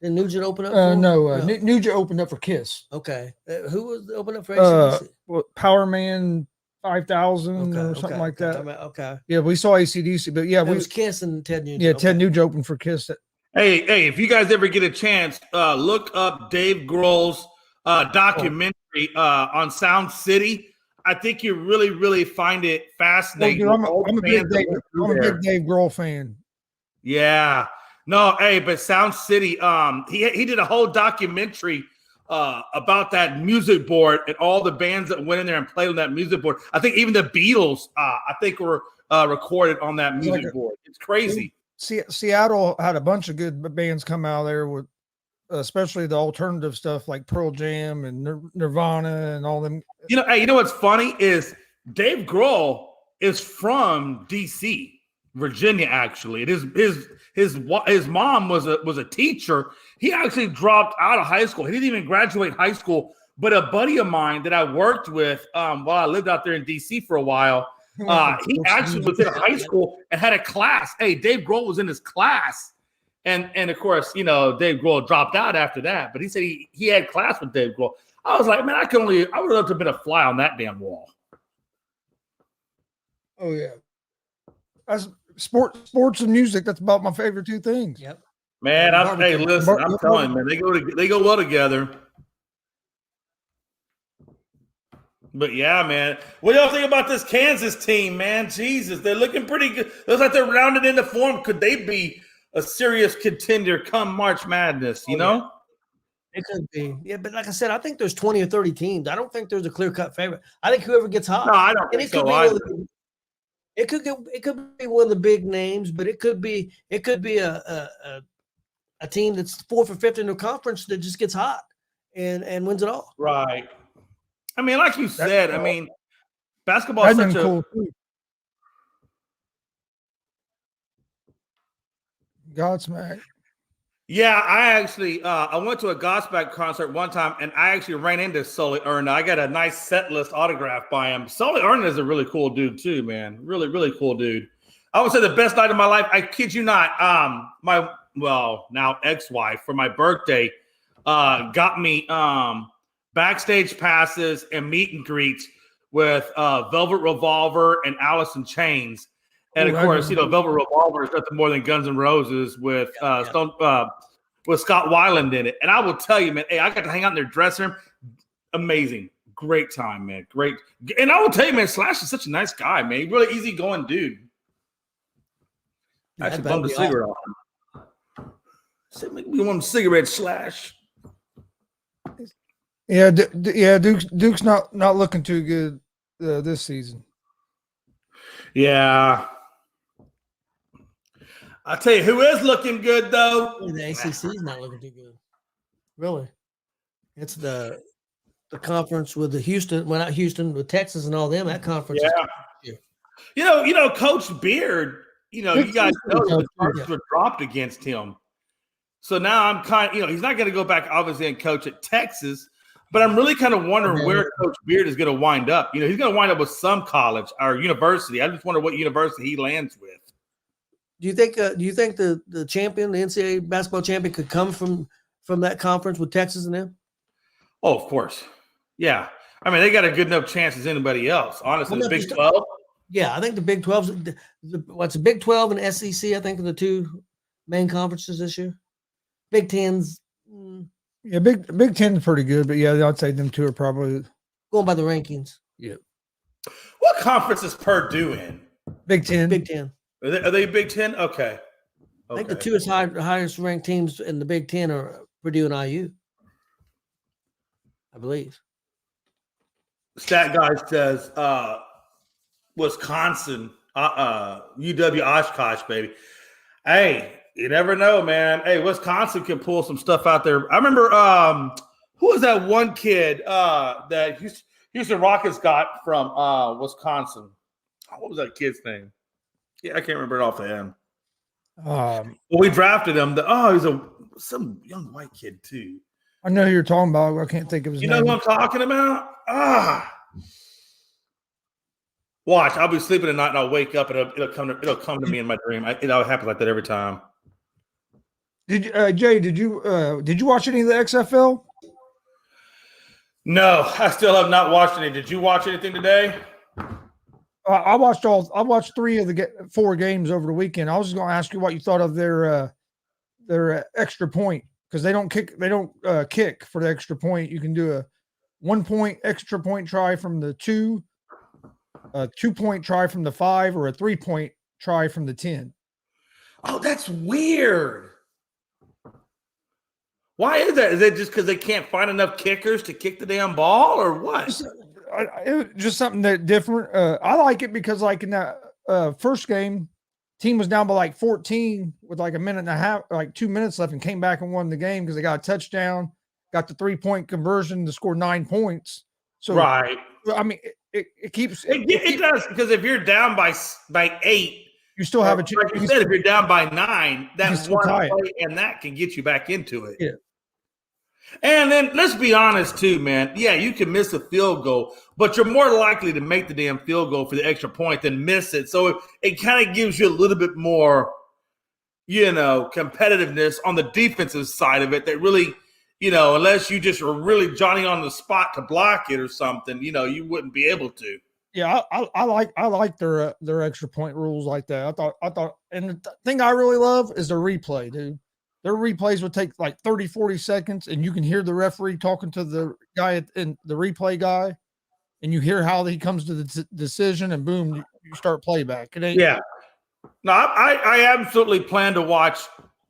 Did Nugent open up? No. Nugent opened up for Kiss. Okay. Who was opening up for AC/DC? Power Man 5000 or something like that. Okay. Yeah, we saw AC/DC, but yeah, it was Kiss and Ted Nugent. Yeah, Ted Nugent opened for Kiss. Hey, if you guys ever get a chance, look up Dave Grohl's documentary on Sound City. I think you really, really find it fascinating. I'm a big Dave Grohl fan. Yeah. No, hey, but Sound City, he did a whole documentary about that music board and all the bands that went in there and played on that music board. I think even the Beatles, were recorded on that music board. It's crazy. Seattle had a bunch of good bands come out of there with, especially the alternative stuff like Pearl Jam and Nirvana and all them. You know what's funny is Dave Grohl is from DC. Virginia, actually. His mom was a teacher. He actually dropped out of high school. He didn't even graduate high school. But a buddy of mine that I worked with while I lived out there in DC for a while, he actually was in high school and had a class. Hey, Dave Grohl was in his class. And of course, Dave Grohl dropped out after that. But he said he had class with Dave Grohl. I was like, man, I would love to have been a fly on that damn wall. Oh, yeah. That's sports and music. That's about my favorite two things. Yep. Man, I'm telling you, man, they go well together. But yeah, man, what do y'all think about this Kansas team, man? Jesus, they're looking pretty good. Looks like they're rounded into form. Could they be a serious contender come March Madness? You know, it could be. Yeah, but like I said, I think there's 20 or 30 teams. I don't think there's a clear-cut favorite. I think whoever gets hot. No, I don't think so either. It could be one of the big names, but it could be a team that's 4th or 5th in their conference that just gets hot and wins it all. Right. I mean, like you said, I mean, basketball is such a cool too. Godsmack. Yeah, I actually I went to a Godsmack concert one time, and I actually ran into Sully Erna. I got a nice set list autograph by him. Sully Erna is a really cool dude too, man. Really, really cool dude. I would say the best night of my life. I kid you not. My now ex-wife for my birthday got me backstage passes and meet and greets with Velvet Revolver and Alice in Chains. And of course, Velvet Revolver is nothing more than Guns N' Roses with with Scott Weiland in it. And I will tell you, man, hey, I got to hang out in their dressing room. Amazing. Great time, man. Great. And I will tell you, man, Slash is such a nice guy, man. Really easygoing dude. I should bum the cigarette off him. We want a cigarette, Slash. Yeah, Duke's not looking too good this season. Yeah. I'll tell you who is looking good though. The ACC is not looking too good. Really, it's the conference with the Houston, well, not Houston, with Texas and all them. That conference. Yeah. You know, Coach Beard. You guys know the charges were dropped against him. So now I'm he's not going to go back obviously and coach at Texas, but I'm really kind of wondering where Coach Beard is going to wind up. He's going to wind up with some college or university. I just wonder what university he lands with. Do you think the champion, the NCAA basketball champion, could come from that conference with Texas and them? Oh, of course. Yeah. I mean, they got a good enough chance as anybody else. Honestly, the Big 12. Yeah, I think the Big 12's what's the Big 12 and SEC, I think, are the two main conferences this year. Big 10's yeah, Big 10 is pretty good, but yeah, I'd say them two are probably going by the rankings. Yeah. What conference is Purdue in? Big 10. Big 10. Are they Big 10? Okay. I think the two highest ranked teams in the Big 10 are Purdue and IU, I believe. Stat guy says Wisconsin, UW Oshkosh, baby. Hey, you never know, man. Hey, Wisconsin can pull some stuff out there. I remember who was that one kid that Houston Rockets got from Wisconsin? What was that kid's name? Yeah, I can't remember it off the hand. Well, we drafted him. He's some young white kid too. I know who you're talking about. I can't think of his name. You know who I'm talking about? Watch, I'll be sleeping at night and I'll wake up and it'll come to me in my dream. It happens like that every time. Jay, did you watch any of the XFL? No, I still have not watched any. Did you watch anything today? I watched 3 of the 4 games over the weekend. I was just going to ask you what you thought of their extra point, because they don't kick for the extra point. You can do a 1 point extra point try from the 2, a 2 point try from the 5, or a 3 point try from the 10. Oh, that's weird. Why is that? Is it just because they can't find enough kickers to kick the damn ball, or what? Just something that different. I like it because, like, in that first game, team was down by like 14 with like a minute and a half, like 2 minutes left, and came back and won the game because they got a touchdown, got the 3 point conversion to score 9 points. So, right. I mean, it keeps it does, because if you're down by 8, you still have a chance. Like you said, if you're down by 9, that one play and that can get you back into it. Yeah. And then let's be honest too, man. Yeah, you can miss a field goal, but you're more likely to make the damn field goal for the extra point than miss it. So it kind of gives you a little bit more, competitiveness on the defensive side of it that really, unless you just are really Johnny on the spot to block it or something, you wouldn't be able to. Yeah, I like their extra point rules like that. I thought, and the thing I really love is the replay, dude. Their replays would take like 30, 40 seconds, and you can hear the referee talking to the guy and the replay guy, and you hear how he comes to the decision, and boom, you start playback. Yeah. No, I absolutely plan to watch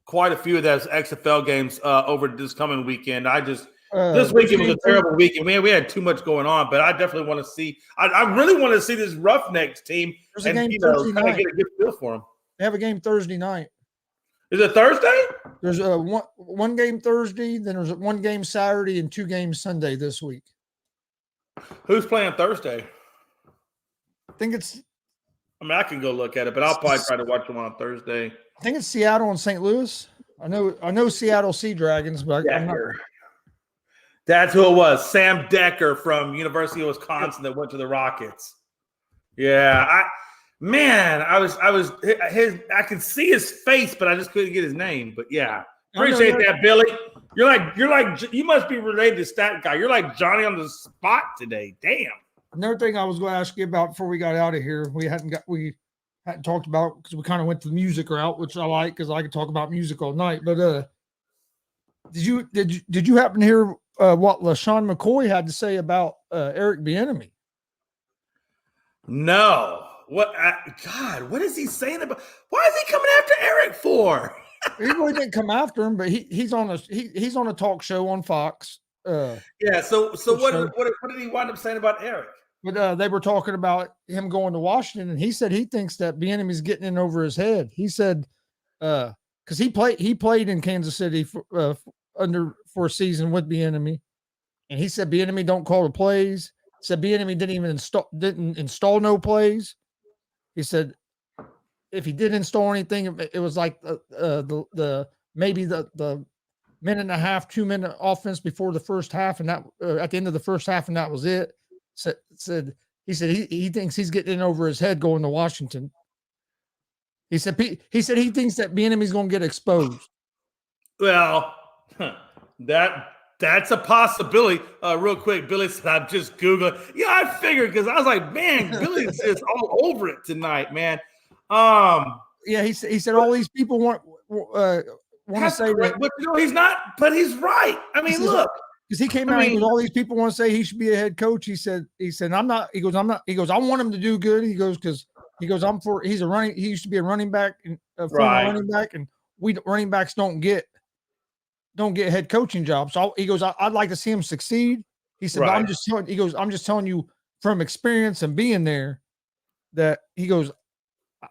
quite a few of those XFL games over this coming weekend. This weekend was a terrible weekend. Man, we had too much going on, but I definitely want to see. I really want to see this Roughnecks team and kind of get a good feel for them. They have a game Thursday night. Is it Thursday? There's a one game Thursday, then there's 1 game Saturday, and 2 games Sunday this week. Who's playing Thursday? I think it's. I mean, I can go look at it, but I'll probably try to watch them on Thursday. I think it's Seattle and St. Louis. I know Seattle Sea Dragons, but I'm not. That's who it was. Sam Decker from University of Wisconsin that went to the Rockets. Yeah, I could see his face, but I just couldn't get his name. But yeah, appreciate that, Billy. You must be related to Stat Guy. You're like Johnny on the spot today. Damn. Another thing I was going to ask you about before we got out of here, we hadn't talked about, because we kind of went the music route, which I like because I could talk about music all night. But did you happen to hear what LaShawn McCoy had to say about Eric Bieniemy? No. What is he saying about? Why is he coming after Eric for? He really didn't come after him, but he's on a talk show on Fox Yeah. So what did he wind up saying about Eric? But they were talking about him going to Washington, and he said he thinks that Bieniemy's getting in over his head. He said, because he played in Kansas City for a season with Bieniemy, and he said Bieniemy don't call the plays. Said Bieniemy didn't install no plays. He said if he did install anything, it was like maybe the minute and a half, 2 minute offense before the first half, and that at the end of the first half, and that was it. He said he thinks he's getting in over his head going to Washington. He said he thinks that Bieniemy's going to get exposed. Well, that's a possibility. Real quick, Billy said, I'm just Googling. Yeah, I figured because I was like, man, Billy's just all over it tonight, man. Yeah, he said all these people want to say that, but he's not. But he's right. I mean, look, because he came out. He goes, all these people want to say he should be a head coach. He said, I'm not. He goes, I'm not. He goes, I want him to do good. He goes, because he goes, he's a running. He used to be a running back, running back, and we running backs don't get head coaching jobs. So he goes, I'd like to see him succeed. He said, right. I'm just telling you from experience and being there that he goes,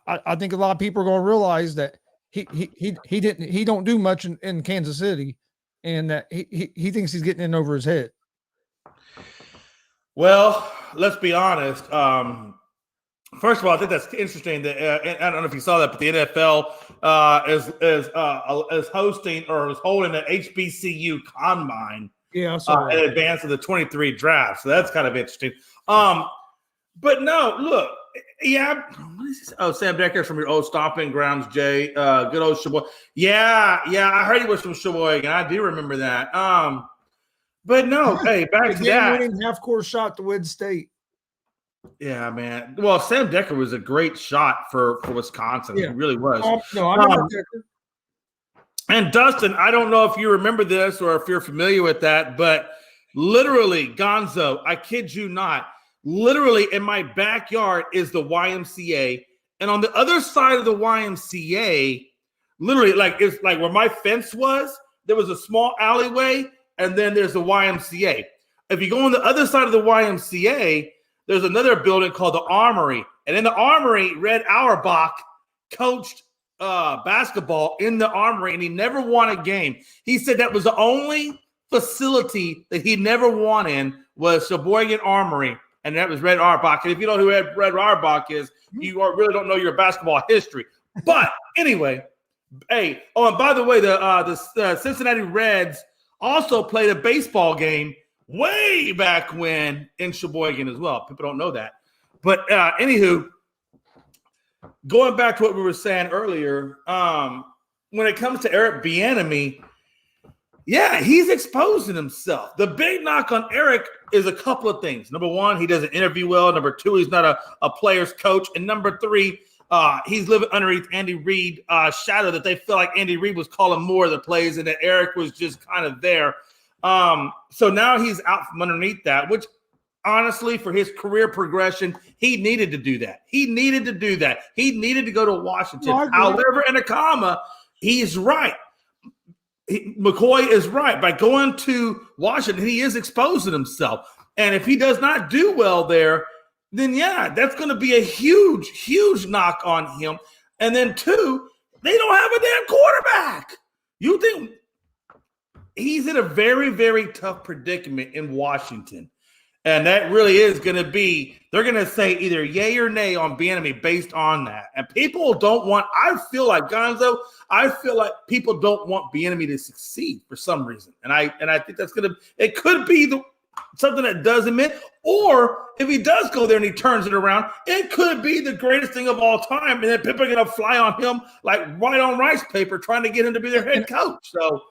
I think a lot of people are going to realize that he don't do much in Kansas City, and that he thinks he's getting in over his head. Well, let's be honest. First of all, I think that's interesting that I don't know if you saw that, but the NFL is hosting or is holding an HBCU combine. Yeah, I saw in advance of the 23 draft. So that's kind of interesting. But no, look, yeah. What is this? Oh, Sam Decker from your old stomping grounds, Jay. Good old Sheboygan. Yeah. I heard he was from Sheboygan. I do remember that. But no, hey, back to that. Winning half-court shot to win state. Yeah, man. Well, Sam Decker was a great shot for Wisconsin. Yeah. He really was. No, I remember Decker. And Dustin, I don't know if you remember this or if you're familiar with that, but literally, Gonzo, I kid you not, literally in my backyard is the YMCA. And on the other side of the YMCA, literally, it's like where my fence was, there was a small alleyway, and then there's the YMCA. If you go on the other side of the YMCA, there's another building called the Armory. And in the Armory, Red Auerbach coached basketball in the Armory, and he never won a game. He said that was the only facility that he never won in was Sheboygan Armory, and that was Red Auerbach. And if you don't know who Red Auerbach is, you really don't know your basketball history. But anyway, hey, oh, and by the way, the Cincinnati Reds also played a baseball game way back when in Sheboygan as well. People don't know that. But anywho, going back to what we were saying earlier, when it comes to Eric Bieniemy, yeah, he's exposing himself. The big knock on Eric is a couple of things. Number one, he doesn't interview well. Number two, he's not a player's coach. And number three, he's living underneath Andy Reid's shadow, that they feel like Andy Reid was calling more of the plays and that Eric was just kind of there. So now he's out from underneath that, which honestly, for his career progression, he needed to do that. He needed to go to Washington. However, in a comma, he's right. McCoy is right. By going to Washington, he is exposing himself. And if he does not do well there, then yeah, that's going to be a huge, huge knock on him. And then two, they don't have a damn quarterback. You think he's in a very, very tough predicament in Washington. And that really is going to be, they're going to say either yay or nay on Bieniemy based on that. And people don't want, I feel like people don't want Bieniemy to succeed for some reason. And I think that's going to, it could be something that does him in, or if he does go there and he turns it around, it could be the greatest thing of all time. And then people are going to fly on him like white on rice paper, trying to get him to be their head coach. So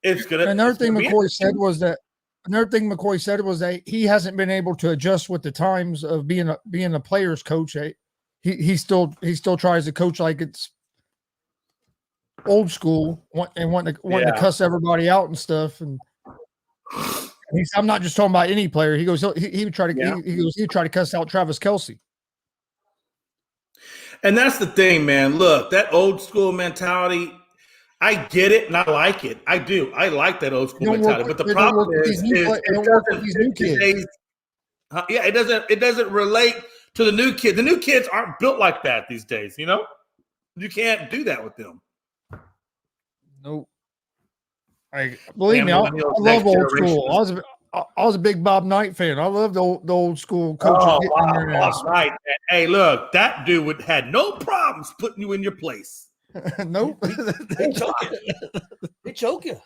it's going to. Another thing McCoy said was that he hasn't been able to adjust with the times of being a player's coach. He still tries to coach like it's old school and wanting to cuss everybody out and stuff. And I'm not just talking about any player. He goes, he would try to he'd try to cuss out Travis Kelce. And that's the thing, man. Look, that old school mentality. I get it and I like it. I do. I like that old school mentality. But the problem is it doesn't relate to the new kid. The new kids aren't built like that these days. You know, you can't do that with them. Nope. Believe me, I love old school. I was a big Bob Knight fan. I loved the old school coaches. Bob Knight. Hey, look, that dude had no problems putting you in your place. Nope. They choke you. They choke you.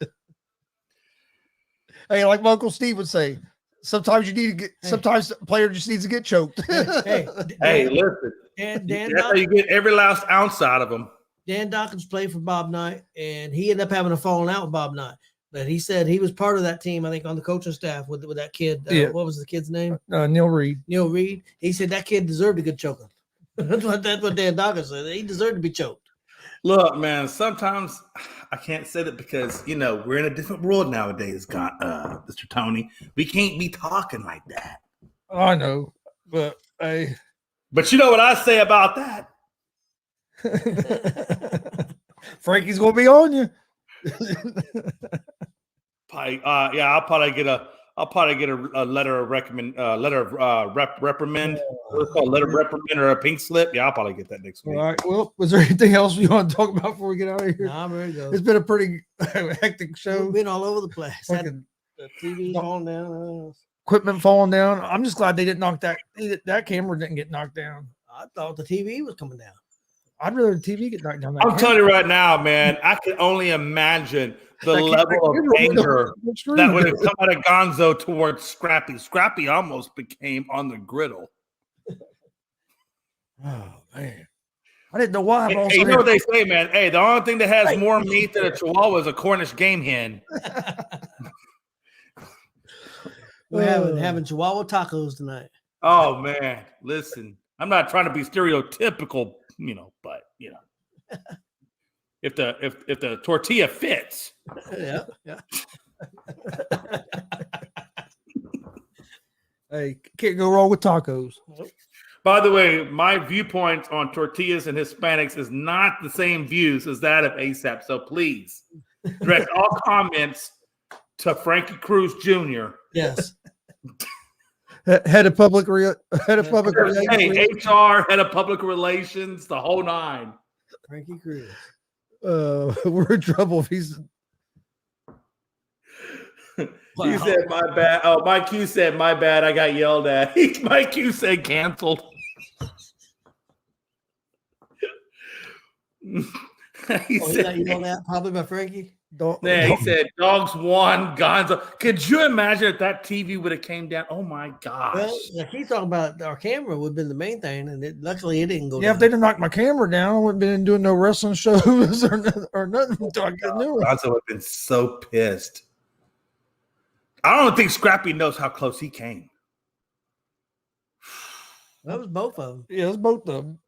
Hey, like my Uncle Steve would say, sometimes you need to get. Sometimes the player just needs to get choked. Hey, listen. That's how you get every last ounce out of them. Dan Dawkins played for Bob Knight, and he ended up having a falling out with Bob Knight. But he said he was part of that team, I think, on the coaching staff with that kid. What was the kid's name? Neil Reed. Neil Reed. He said that kid deserved a good choking. That's what Dan Dawkins said. He deserved to be choked. Look, man, sometimes I can't say that because, we're in a different world nowadays, Mr. Tony. We can't be talking like that. I know, but But you know what I say about that? Frankie's going to be on you. I'll probably get a letter of reprimand. What's called letter of reprimand or a pink slip. Yeah, I'll probably get that next week. All right. Well, was there anything else you want to talk about before we get out of here? Nah, I'm ready to go. It's been a pretty hectic show. We've been all over the place. The TV falling down. Equipment falling down. I'm just glad they didn't knock that camera didn't get knocked down. I thought the TV was coming down. I'd rather the TV get knocked down. I'm telling you right now, man, I can only imagine the level of anger that would have come out of Gonzo towards Scrappy. Scrappy almost became on the griddle. Oh, man. I didn't know why. Hey, you know what they say, man? Hey, the only thing that has more meat than a Chihuahua is a Cornish game hen. We're having Chihuahua tacos tonight. Oh, man. Listen, I'm not trying to be stereotypical, but if the tortilla fits. Yeah. Hey, can't go wrong with tacos. By the way, my viewpoint on tortillas and Hispanics is not the same views as that of ASAP. So please direct all comments to Frankie Cruz Jr. Yes. Head of public relations. Hey, HR, head of public relations, the whole nine. Frankie Cruz. We're in trouble if he's. He said, my bad. Oh, Mike Q said, my bad. I got yelled at. Mike Q said canceled. He said, you know that probably by Frankie. He said dogs won. Gonzo. Could you imagine if that TV would have came down? Oh my gosh! Well, like he's talking about our camera would have been the main thing, and luckily it didn't go. Yeah, down. if they didn't knock my camera down, I wouldn't have been doing no wrestling shows or nothing. Gonzo would have been so pissed. I don't think Scrappy knows how close he came. That was both of them. Yeah, it was both of them.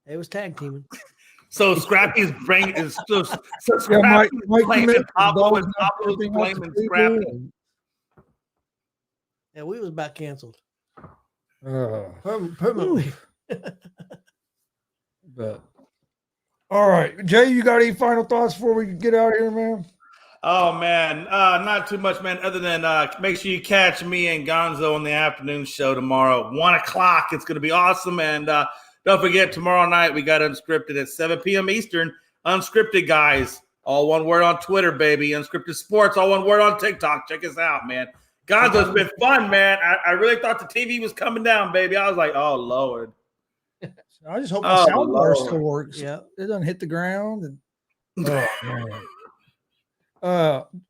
It was tag teaming. So Scrappy's brain is so Scrappy's blaming Pablo and Pablo's blaming Scrappy. Yeah, we was about canceled. Permanently. But all right, Jay, you got any final thoughts before we get out of here, man? Oh man, not too much, man. Other than make sure you catch me and Gonzo on the afternoon show tomorrow at 1:00. It's going to be awesome, and don't forget tomorrow night we got Unscripted at 7 p.m. Eastern. Unscripted guys, all one word on Twitter, baby. Unscripted Sports, all one word on TikTok. Check us out, man. Gonzo, it's been fun, man. I really thought the TV was coming down, baby. I was like, oh Lord. I just hope my sound bar still works. Yeah, it doesn't hit the ground. And oh man.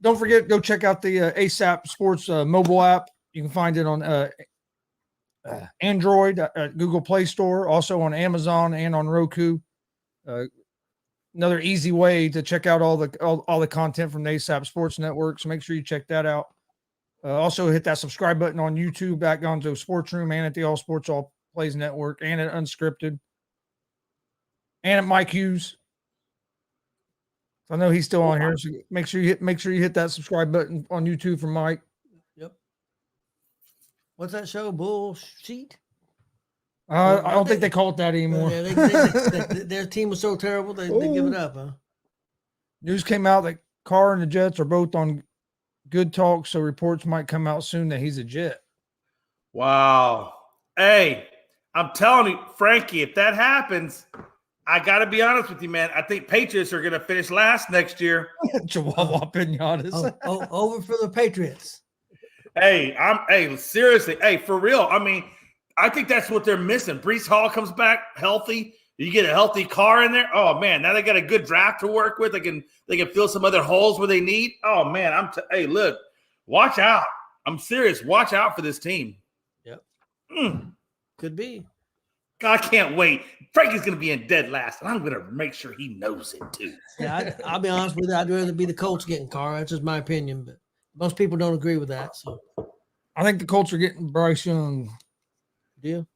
Don't forget, go check out the ASAP Sports mobile app. You can find it on Android, Google Play Store, also on Amazon and on Roku. Another easy way to check out all the content from the ASAP Sports Network. So make sure you check that out. Also hit that subscribe button on YouTube at GonzoSportsRoom and at the All Sports All Plays Network and at Unscripted and at Mike Hughes. I know he's still on here, so make sure you hit that subscribe button on YouTube for Mike. Yep. What's that show? Bullshit? I don't think they call it that anymore. Yeah, their team was so terrible they give it up, huh? News came out that Carr and the Jets are both on good talk, so reports might come out soon that he's a Jet. Wow. Hey, I'm telling you, Frankie, if that happens, I got to be honest with you, man. I think Patriots are going to finish last next year. Chihuahua Pinatas. Over for the Patriots. Hey, seriously. Hey, for real. I mean, I think that's what they're missing. Breece Hall comes back healthy. You get a healthy Carr in there. Oh man, now they got a good draft to work with. They can fill some other holes where they need. Oh man, hey, look, watch out. I'm serious. Watch out for this team. Yep. Could be. God, I can't wait. Frankie's going to be in dead last, and I'm going to make sure he knows it too. Yeah, I'll be honest with you. I'd rather be the Colts getting Carr. That's just my opinion, but most people don't agree with that. So, I think the Colts are getting Bryce Young. Deal.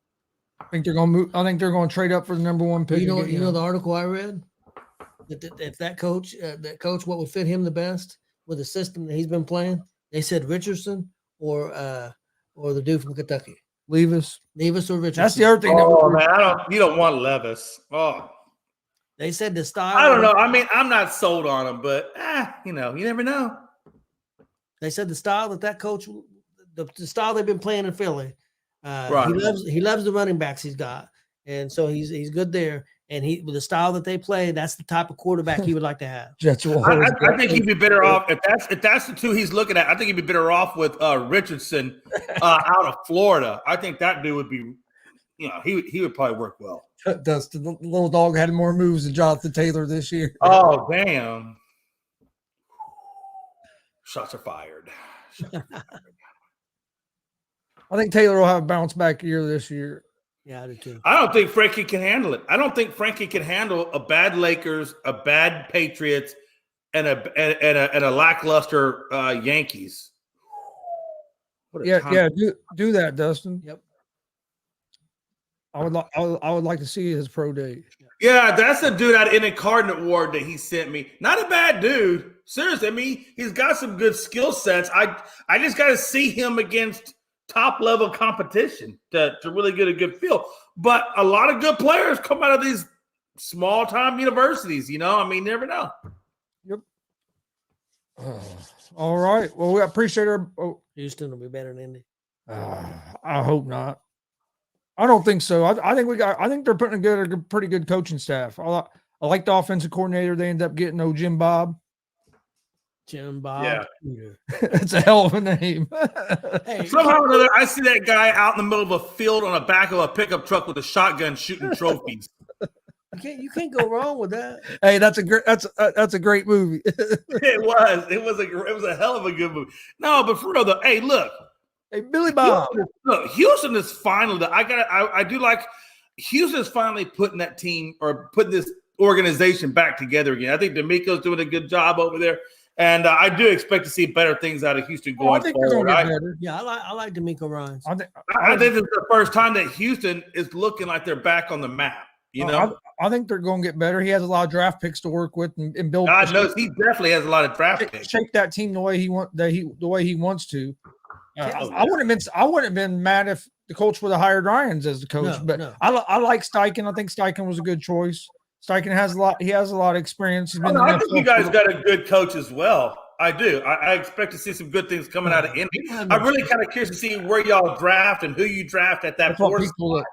I think they're going to move. I think they're going to trade up for the number 1 pick. You know the article I read. If that coach, what would fit him the best with the system that he's been playing? They said Richardson or the dude from Kentucky. Levis or Richardson. That's the other thing. You don't want Levis. Oh, they said the style. I don't know. I mean, I'm not sold on him, but you never know. They said the style that coach, the style they've been playing in Philly. Right. He loves the running backs he's got, and so he's good there. And with the style that they play, that's the type of quarterback he would like to have. I think he'd be better off if that's the two he's looking at. I think he'd be better off with Richardson out of Florida. I think that dude would be, he would probably work well. Dustin, the little dog had more moves than Jonathan Taylor this year. Oh damn! Shots are fired. I think Taylor will have a bounce back year this year. Yeah, I do too. I don't think Frankie can handle it. I don't think Frankie can handle a bad Lakers, a bad Patriots, and a lackluster Yankees. Yeah, do that, Dustin. Yep. I would like to see his pro day. Yeah, that's the dude out in the Cardinal Ward that he sent me. Not a bad dude. Seriously, I mean, he's got some good skill sets. I just got to see him against top level competition to really get a good feel. But a lot of good players come out of these small time universities, I mean, never know. Yep. All right. Well, we appreciate our Houston will be better than Indy. I hope not. I don't think so. I think they're putting together a pretty good coaching staff. I like the offensive coordinator. They end up getting Jim Bob. Jim Bob. Yeah. It's a hell of a name. Hey, somehow or another, I see that guy out in the middle of a field on the back of a pickup truck with a shotgun shooting trophies. You can't go wrong with that. Hey, that's a great movie. It was a hell of a good movie. No, but for real though, hey, look. Hey, Billy Bob. Houston is finally. I do like Houston is finally putting that team or putting this organization back together again. I think D'Amico's doing a good job over there. And I do expect to see better things out of Houston going forward. Yeah, I like D'Amico Ryans. I think it's the first time that Houston is looking like they're back on the map. I think they're going to get better. He has a lot of draft picks to work with and build. God knows he definitely has a lot of draft picks. Shape that team the way he wants to. I wouldn't have been mad if the coach would have hired Ryans as the coach, but I like Steichen. I think Steichen was a good choice. Steichen has a lot. He has a lot of experience. I think you guys got a good coach as well. I do. I expect to see some good things coming out of Indy. I'm really kind of curious to see where y'all draft and who you draft at that 4th spot.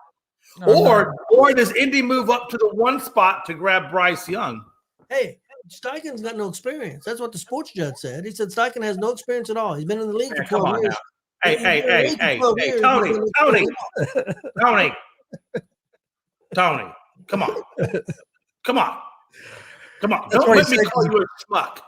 Or does Indy move up to the 1 spot to grab Bryce Young? Hey, Steichen's got no experience. That's what the sports judge said. He said Steichen has no experience at all. He's been in the league for 12 years. Hey, Tony, come on. Come on. Don't let me call you a schmuck.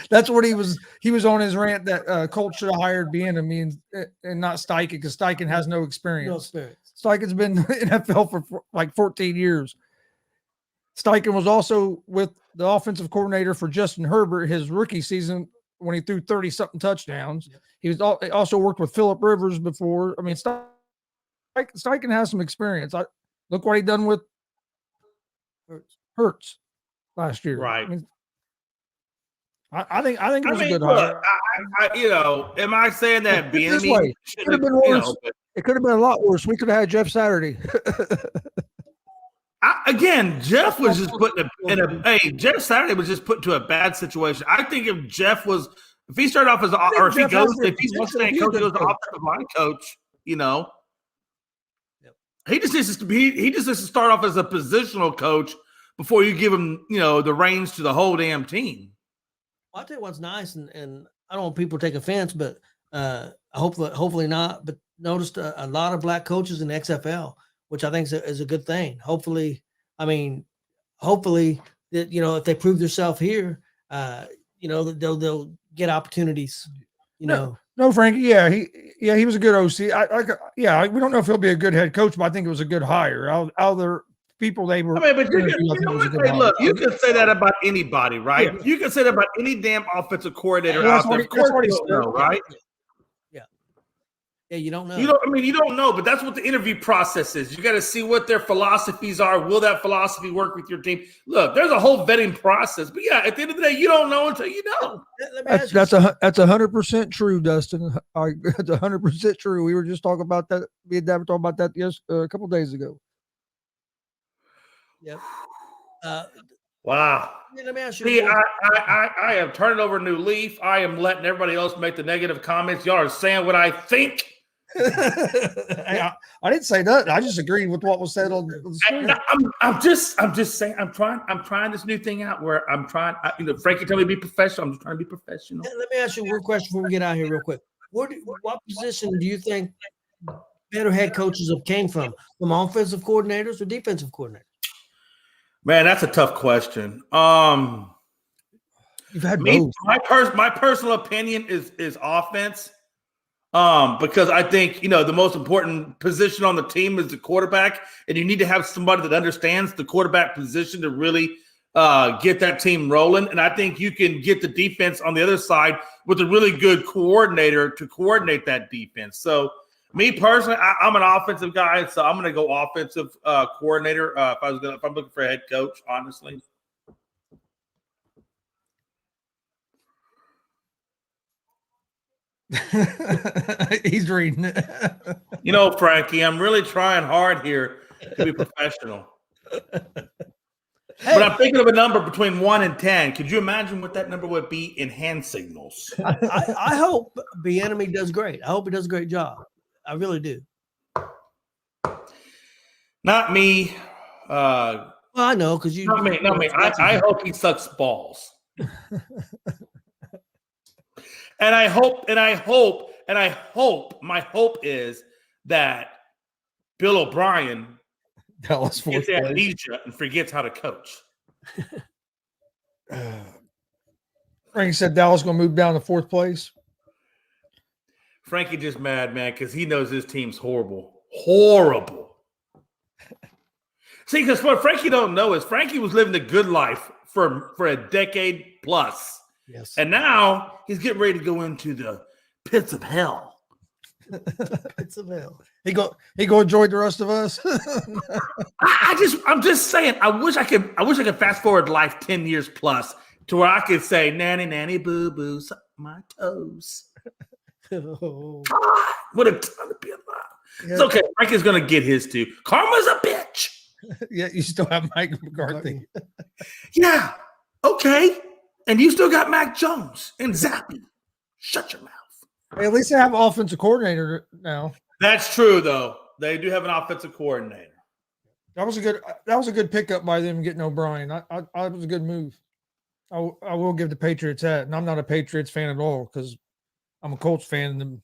That's what he was. He was on his rant that Colt should have hired Bieniemy and not Steichen because Steichen has no experience. No experience. Steichen's been in the NFL for like 14 years. Steichen was also with the offensive coordinator for Justin Herbert his rookie season when he threw 30-something touchdowns. Yep. He also worked with Phillip Rivers before. I mean, Steichen has some experience. Look what he done with Hurts last year. Right. I think it was a good hire. Am I saying that Bieniemy it could have been worse? It could have been a lot worse. We could have had Jeff Saturday. Jeff was just put Jeff Saturday was just put into a bad situation. I think if he started off as, or if he's going to stay coach, he goes to offensive line coach, he just needs to start off as a positional coach before you give him, the reins to the whole damn team. Well, I'll tell you what's nice, and I don't want people to take offense, but hopefully not. But noticed a lot of black coaches in the XFL, which I think is a good thing. Hopefully that if they prove themselves here, they'll get opportunities. No, Frankie. Yeah, he was a good OC. We don't know if he'll be a good head coach, but I think it was a good hire. Other people they were. But you can say that about anybody, right? Yeah. You can say that about any damn offensive coordinator out there. Of course, you don't know, right? Yeah, you don't know. You don't know, but that's what the interview process is. You got to see what their philosophies are. Will that philosophy work with your team? Look, there's a whole vetting process, but at the end of the day, you don't know until you know. That's 100% true, Dustin. That's 100% true. We were just talking about that. Me and Dad were talking about that a couple of days ago. Yep. Wow. Let me ask you. See, I am turning over a new leaf. I am letting everybody else make the negative comments. Y'all are saying what I think. I didn't say nothing. I just agreed with what was said on the screen. I'm just saying. I'm trying this new thing out where I'm trying. Frankie told me to be professional. I'm just trying to be professional. Let me ask you one question before we get out of here, real quick. What position do you think better head coaches have came from offensive coordinators or defensive coordinators? Man, that's a tough question. You've had both. My personal opinion is offense. Because I think, the most important position on the team is the quarterback, and you need to have somebody that understands the quarterback position to really get that team rolling. And I think you can get the defense on the other side with a really good coordinator to coordinate that defense. So me personally, I'm an offensive guy, so I'm going to go offensive coordinator if I'm looking for a head coach, honestly. He's reading it. Frankie, I'm really trying hard here to be professional. But I'm thinking of a number between 1 and 10. Could you imagine what that number would be in hand signals? I hope Bieniemy does great. I hope he does a great job. I really do. Not me. Well, I know because you. Not me. I hope he sucks balls. And I hope, my hope is that Bill O'Brien gets amnesia and forgets how to coach. Frankie said Dallas going to move down to 4th place. Frankie just mad, man, because he knows his team's horrible. Horrible. See, because what Frankie don't know is Frankie was living the good life for a decade plus. Yes. And now he's getting ready to go into the pits of hell. Pits of hell. He go enjoy the rest of us. I'm just saying. I wish I could fast forward life 10 years plus to where I could say nanny nanny boo boo suck my toes. Oh. God, what a time to be alive. Yeah. It's okay. Frankie's gonna get his too. Karma's a bitch. Yeah, you still have Mike McCarthy. Yeah. Okay. And you still got Mac Jones and Zappy. Shut your mouth. Hey, at least they have an offensive coordinator now. That's true, though. They do have an offensive coordinator. That was a good pickup by them getting O'Brien. It was a good move. I will give the Patriots that, and I'm not a Patriots fan at all because I'm a Colts fan, and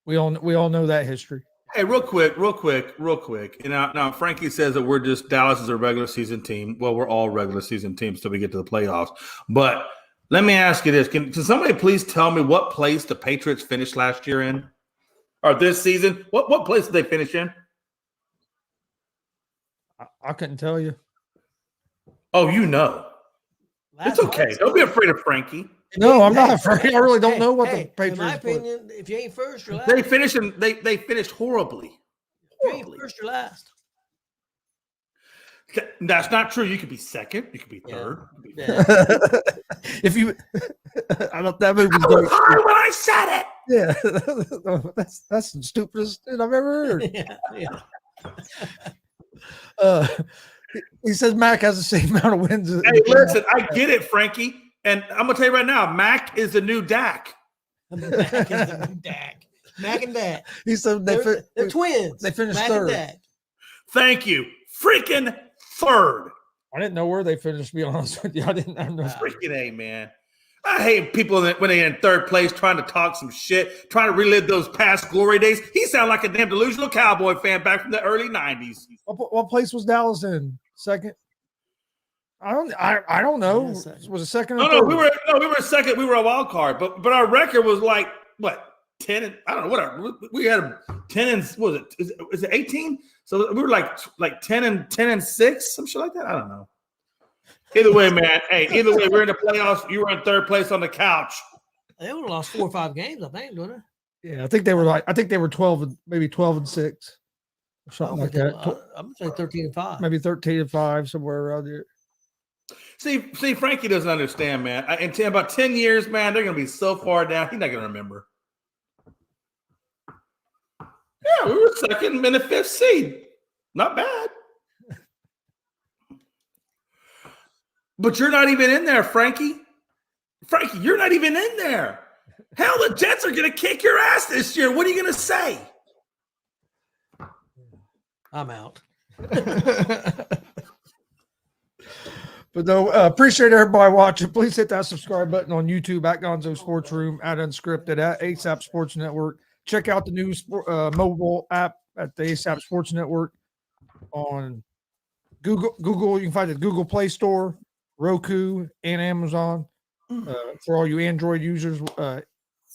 we all know that history. Hey, real quick. And now Frankie says that Dallas is a regular season team. Well, we're all regular season teams till we get to the playoffs. But let me ask you this: Can somebody please tell me what place the Patriots finished last year in, or this season? What place did they finish in? I couldn't tell you. Oh, it's okay. Don't be afraid of Frankie. No, I'm not afraid. I really don't know what the Patriots. In my opinion, if you ain't first, you're last. They finished horribly. If you ain't first, you're last. That's not true. You could be second. You could be third. Yeah. If you, I don't. That movie was great. Hard when I said it. Yeah, that's the stupidest thing I've ever heard. Yeah. He says Mac has the same amount of wins. Hey, listen, I get it, Frankie. And I'm going to tell you right now, Mac is the new Dak. Mac is the new Dak. Mac and Dak. He said they're twins. They finished Mac third. And Dak. Thank you. Freaking third. I didn't know where they finished, to be honest with you. I didn't know. Freaking A, man. I hate people when they're in third place trying to talk some shit, trying to relive those past glory days. He sounded like a damn delusional Cowboy fan back from the early 90s. What place was Dallas in? Second? I don't know. Yeah, was it second? No, we were second. We were a wild card, but our record was like what 10 and I don't know whatever. We had 10 and what was it? Is it 18? So we were like 10 and 6, some shit like that. I don't know. Either way, man. Hey, either way, we're in the playoffs. You were in third place on the couch. They would have lost 4 or 5 games, I think, didn't they? Yeah, I think they were 12, maybe 12 and 6, or something like that. I'm gonna say 13 and 5. Maybe 13 and 5, somewhere around there. See, Frankie doesn't understand, man. In about 10 years, man, they're gonna be so far down. He's not gonna remember. Yeah, we were second in the 5th seed. Not bad. But you're not even in there, Frankie. Frankie, you're not even in there. Hell, the Jets are going to kick your ass this year. What are you going to say? I'm out. But no, appreciate everybody watching. Please hit that subscribe button on YouTube at GonzoSportsRoom, at Unscripted, at ASAP Sports Network. Check out the new mobile app at the ASAP Sports Network on Google. You can find the Google Play Store, Roku, and Amazon. For all you Android users,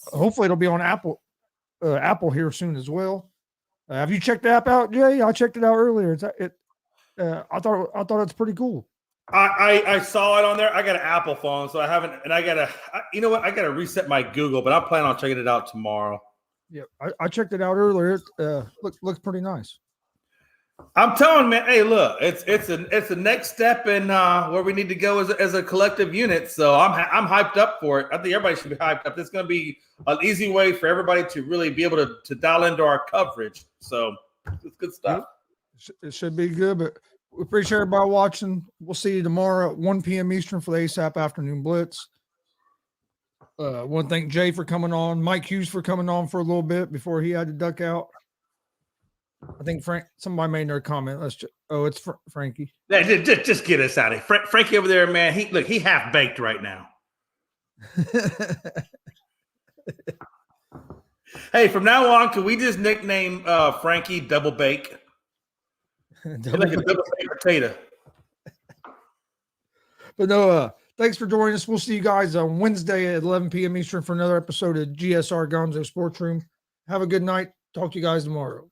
hopefully it'll be on Apple here soon as well. Have you checked the app out, Jay? I checked it out earlier. I thought it's pretty cool. I saw it on there. I got an Apple phone, so I haven't, and I gotta reset my Google, but I plan on checking it out tomorrow. Yeah, I checked it out earlier. It looks pretty nice. I'm telling man, hey, look, it's a next step in where we need to go as a collective unit. So I'm hyped up for it. I think everybody should be hyped up. It's going to be an easy way for everybody to really be able to dial into our coverage. So it's good stuff. It should be good, but we appreciate everybody watching. We'll see you tomorrow at 1 p.m. Eastern for the ASAP Afternoon Blitz. Want to thank Jay for coming on, Mike Hughes for coming on for a little bit before he had to duck out. I think somebody made their comment. It's Frankie. Yeah, just get us out of here. Frankie over there, man. He half baked right now. Hey, from now on, can we just nickname Frankie Double Bake? Like a double baked potato. But no, thanks for joining us. We'll see you guys on Wednesday at 11 p.m. Eastern for another episode of G.S.R. Gonzo Sports Room. Have a good night. Talk to you guys tomorrow.